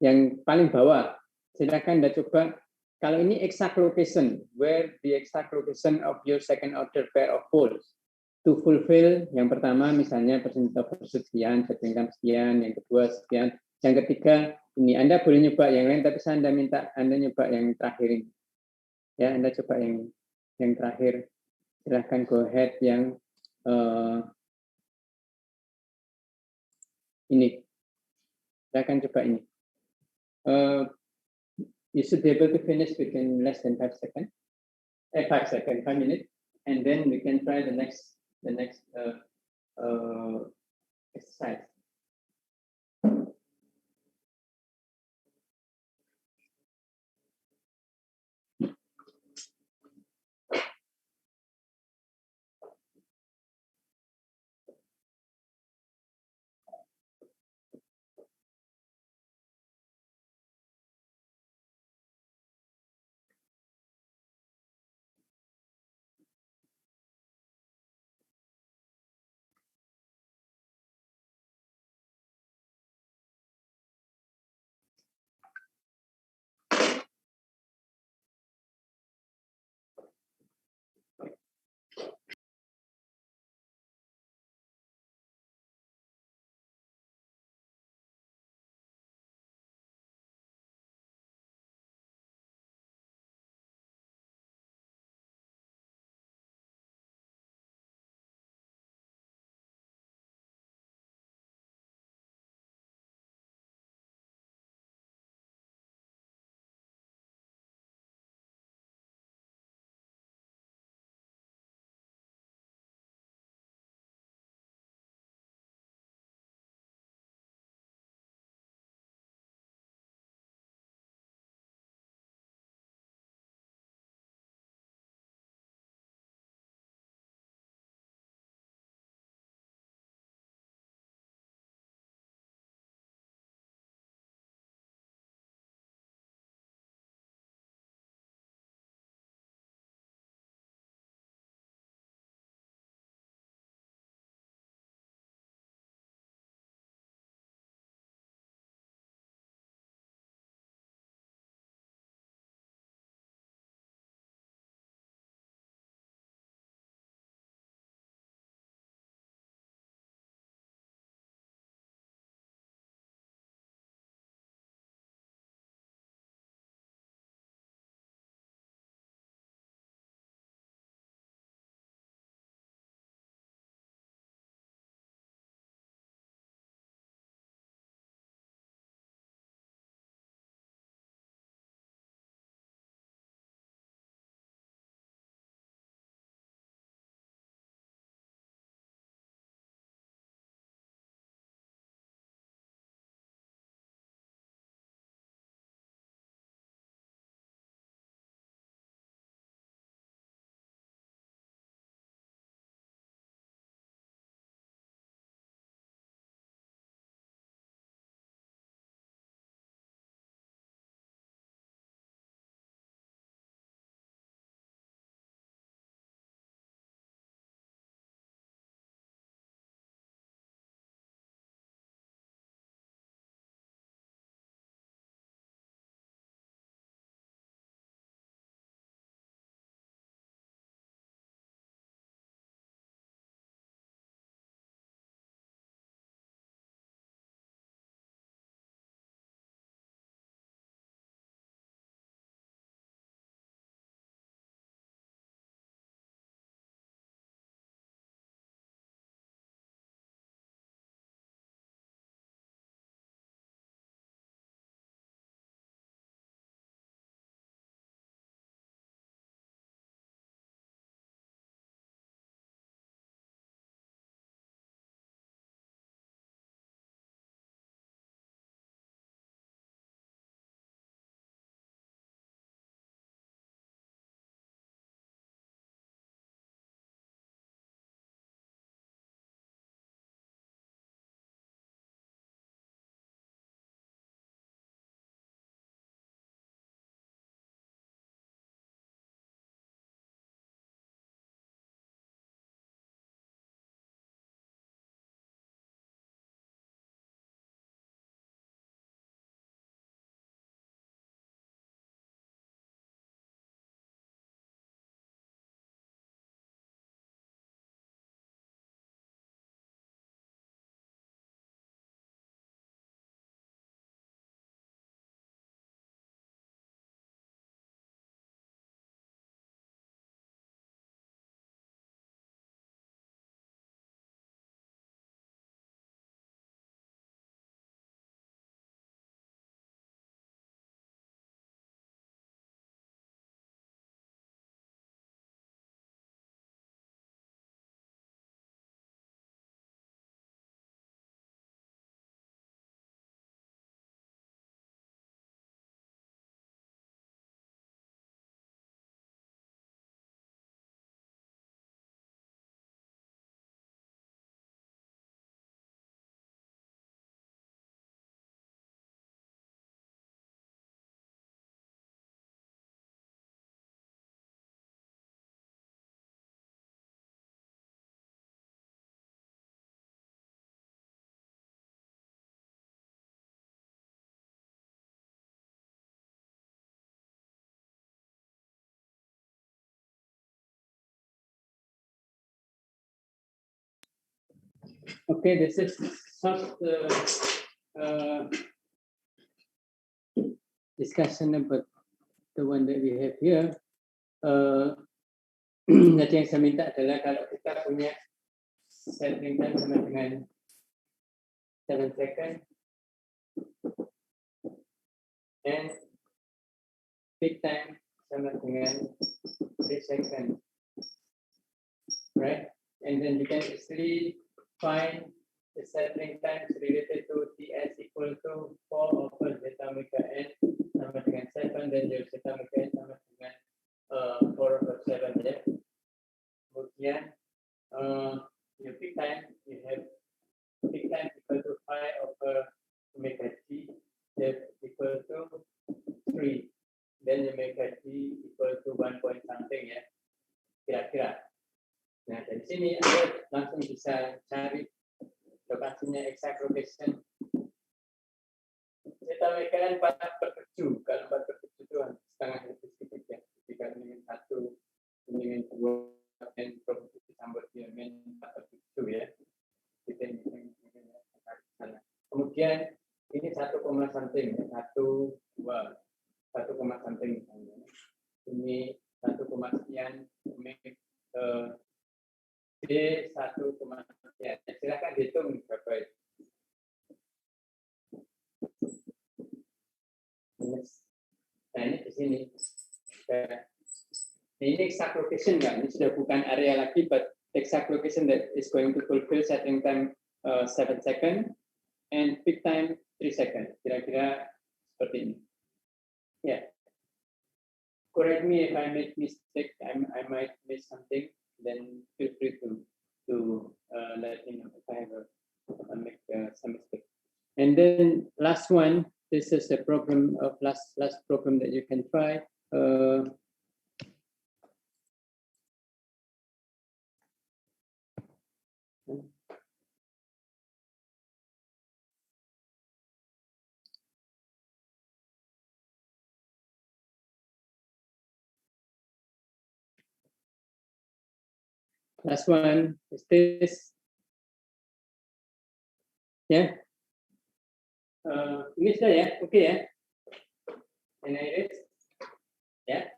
Yang paling bawah, silakan Anda coba. Kalau ini exact location, where the exact location of your second order pair of poles to fulfill yang pertama misalnya persentase sekian, settling time sekian, yang kedua sekian, yang ketiga ini Anda boleh nyoba yang lain, tapi saya minta Anda nyoba yang terakhir ini. Ya, Anda coba yang terakhir. Silahkan go ahead yang ini. Silahkan coba ini. You should be able to finish within less than 5 seconds. 5 minutes, and then we can try the next exercise. Okay, this is short discussion about the one that we have here. Nanti yang saya minta adalah kalau kita punya settling time sama dengan 7 second and peak time sama dengan 3 second, right? And then you can easily find the settling time related to TS equal to 4 over zeta omega n sama dengan 7, dan your zeta omega n sama dengan 4 over 7 ya. Kemudian your peak time, you have peak time equal to 5 over omega t that equal to 3. Then omega t equal to 1 point something ya, kira-kira. Nah, dari sini Anda langsung bisa cari lokasinya exact location. Zeta omega n 4/7, kalau 4/7 itu setengah lebih sedikit ya. Jika dengan 1, dengan 2, dan probability campur diamen 4/7 ya. Kita ini kemudian ini 1, something, 1, 2, 1, something misalnya. Ini 1, sekian, D 1, sekian. Silakan hitung berapa itu. Nah ini di sini. Ini exact location kan? Ini sudah bukan area lagi, but exact location that is going to fulfill settling time 7 second and peak time 3 second. Kira-kira seperti ini. Yeah. Correct me if I make mistake. I might miss something. Then feel free to let me know if I have make some mistake. And then last one. This is a problem of last problem that you can try. Last one is this. Yeah. Ini sudah ya, oke ya. Can I erase? Ya.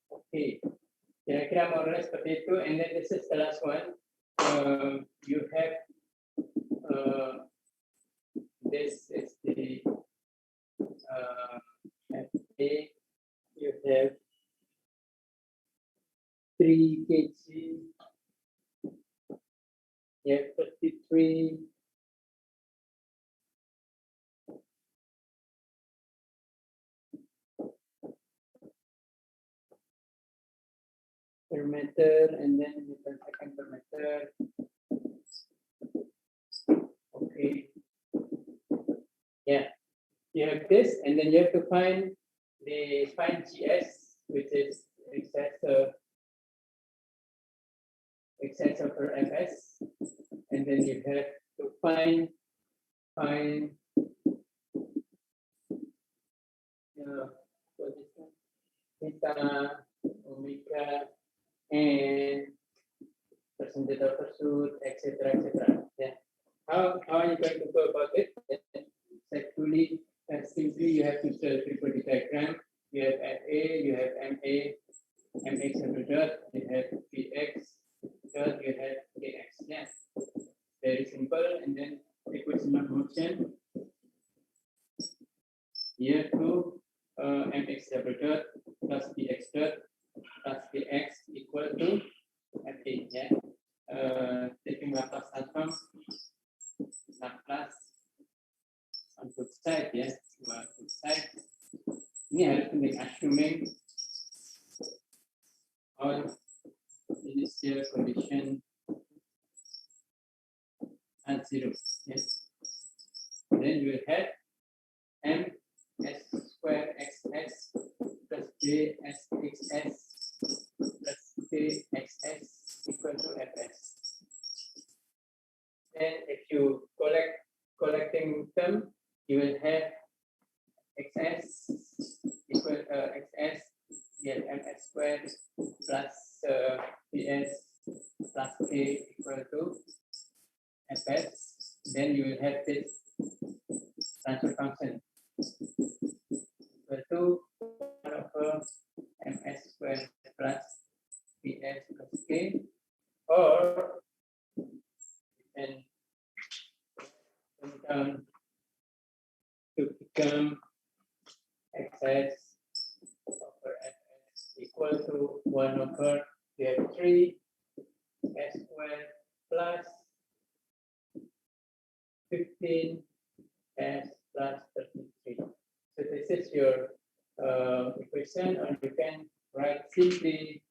Oke. Kira-kira modalnya seperti itu. And then this is the last one. You have this is the FA. You have 3 kg. You have 53. Per meter, and then meter second per meter. Okay. Yeah. You have this, and then you have to find GS, which is excess over Fs, and then you have to find theta, omega, and percentage of pursuit, etc. Yeah. How are you going to go about it? Actually, simply you have to draw a three-body diagram. You have FA, you have MA, MX dot, you have PX dot, you have KX. Yes, very simple. And then equation of motion. Here to MX double dot plus PX dot plus KX equal to FA. Yeah. Taking Laplace transform, Laplace on both sides, yes, both sides. Ini harus make assuming all initial condition at 0. Yes. Then you will have M S square XS plus J S XS plus K XS equal to Fs. Then if you collecting term, you will have XS equal XS, yeah, MS squared plus PS plus K equal to become xs over fs equal to 1 over we have 3 s squared plus 15 s plus 33. So this is your equation, or you can write simply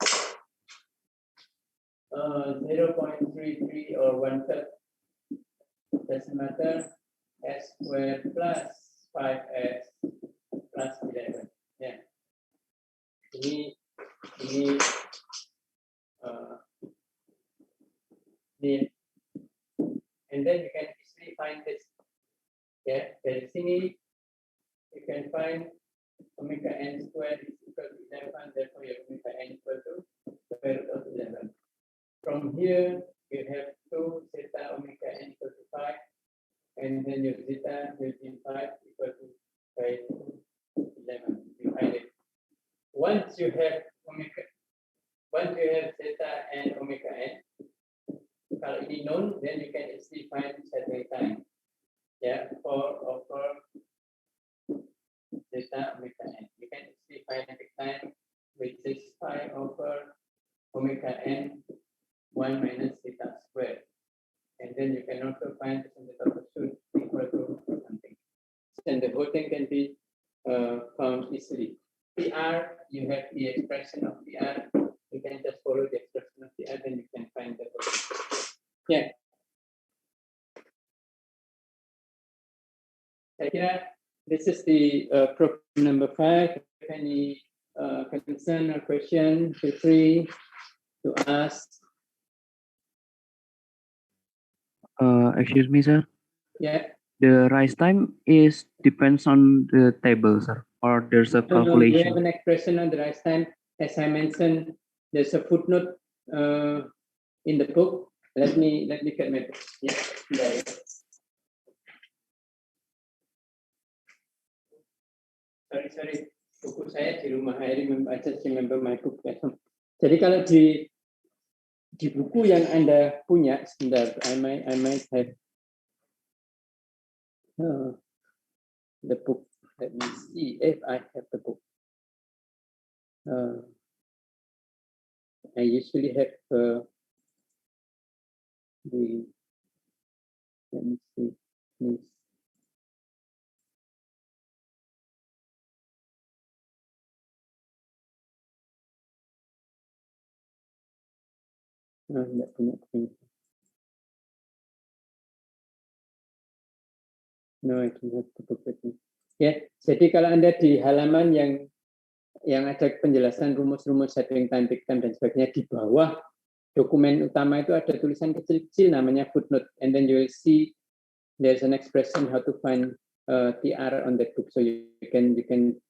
0.33 or 1/3. Doesn't matter. S squared plus 5s plus 11. Yeah. Ini and then you can easily find this. Yeah, dari sini you can find omega n squared is equal to 11, therefore your omega n equal to square root of 11. From here, you have 2 zeta omega n equal to 5, and then your zeta will be 5 equal to 5 to 11. You find it. Once you have zeta and omega n, kalau ini known, then you can easily find settling time. Yeah, 4 over zeta omega n. You can easily find settling time, which is 5 over omega n 1 minus zeta squared. And then you can also find the center of the shoot equal to something. And the whole thing can be found easily. PR, you have the expression of PR. You can just follow the expression of PR, then you can find the whole thing. Yeah. Saya kira this is the problem number 5. If any concern or question, feel free to ask. Excuse me, sir. Yeah. The rise time is depends on the table, sir, or there's a No, we have calculation. an expression on the rise time. As I mentioned, there's a footnote in the book. Let me get my book. Yeah. Sorry. Buku saya di rumah. I just remember my book. Jadi kalau di buku yang Anda punya, sebentar, I might have the book. Let me see if I have the book. I usually have let me see, please. Enggak punya. No, I don't have the book with me. Ya, jadi kalau Anda di halaman yang ada penjelasan rumus-rumus setting time, peak time, dan sebagainya, di bawah dokumen utama itu ada tulisan kecil-kecil namanya footnote, and then you will see there's an expression how to find TR on that book, so you can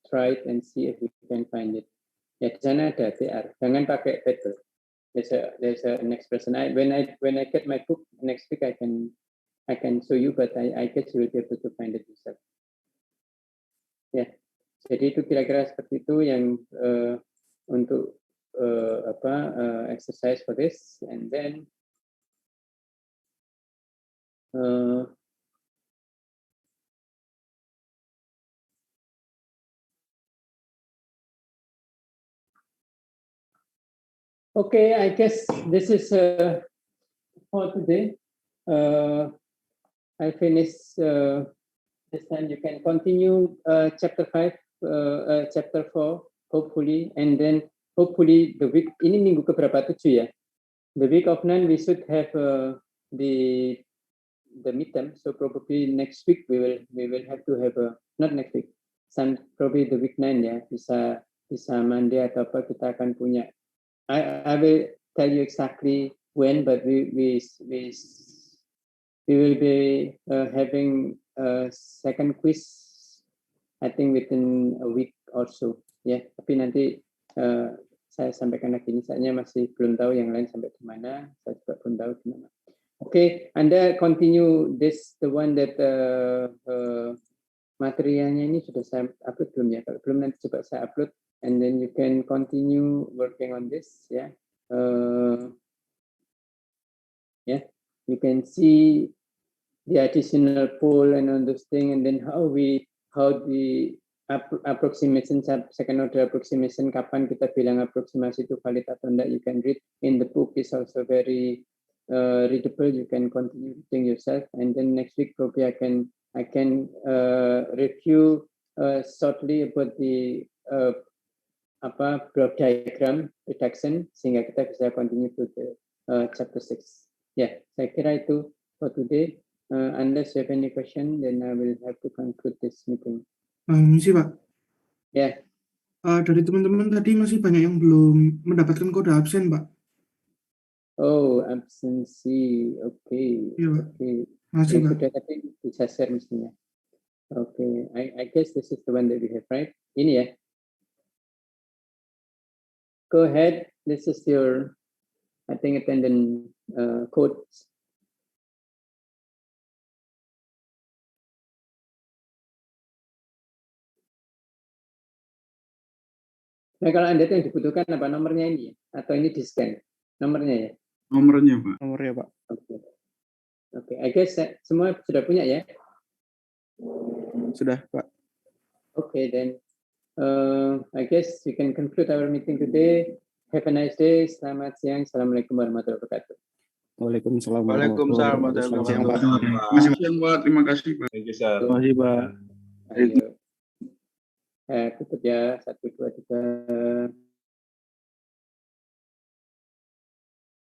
try it and see if you can find it. Ya, di sana ada TR. Jangan pakai table. There's an expression. When I get my book next week, I can show you, but I guess you will be able to find it yourself. Ya, jadi itu kira-kira seperti itu yang untuk exercise for this, and then okay, I guess this is for today. I finished this time. You can continue chapter 5, chapter 4, hopefully, and then hopefully the week ini minggu keberapa 7 ya. The week of 9 we should have the midterm. So probably next week we will have to have not next week. Probably the week 9 ya, bisa Monday atau apa kita akan punya. I will tell you exactly when, but we will be having a second quiz, I think within a week or so. Ya, tapi nanti saya sampaikan lagi. Saya masih belum tahu yang lain sampai di mana. Saya juga belum tahu di mana. Okay, Anda continue this, the one that materialnya ini sudah saya upload belum ya? Kalau belum nanti coba saya upload, and then you can continue working on this, ya. You can see the additional poll and on this thing, and then how we how the approximation, second order approximation, kapan kita bilang aproksimasi itu valid atau enggak, you can read in the book, is also very readable. You can continue reading yourself, and then next week probably I can review shortly about the block diagram reduction sehingga kita bisa continue to the chapter 6. Ya, saya kira itu for today. Unless you have any question, then I will have to conclude this meeting. Misi Pak. Ya. Dari teman-teman tadi masih banyak yang belum mendapatkan kode absen, Pak. Oh, absensi. Oke. Iya, Pak. Oke. Masih, Pak. Sudah tadi bisa share mestinya. Oke. I guess this is the one that we have, right? Ini ya. Go ahead. This is your, I think, attendance code. Nah, kalau Anda itu yang dibutuhkan apa nomornya ini? Atau ini di-scan? Nomornya ya? Nomornya, Pak. Nomornya, Pak. Oke. Oke, I guess semua sudah punya ya? Sudah, Pak. Okay, then I guess we can conclude our meeting today. Have a nice day. Selamat siang. Assalamualaikum warahmatullahi wabarakatuh. Waalaikumsalam. Waalaikumsalam warahmatullahi wabarakatuh. Terima kasih, Pak. Thank you, sir. Terima kasih, Pak. Ayo. Tutup ya. 1, 2, 3.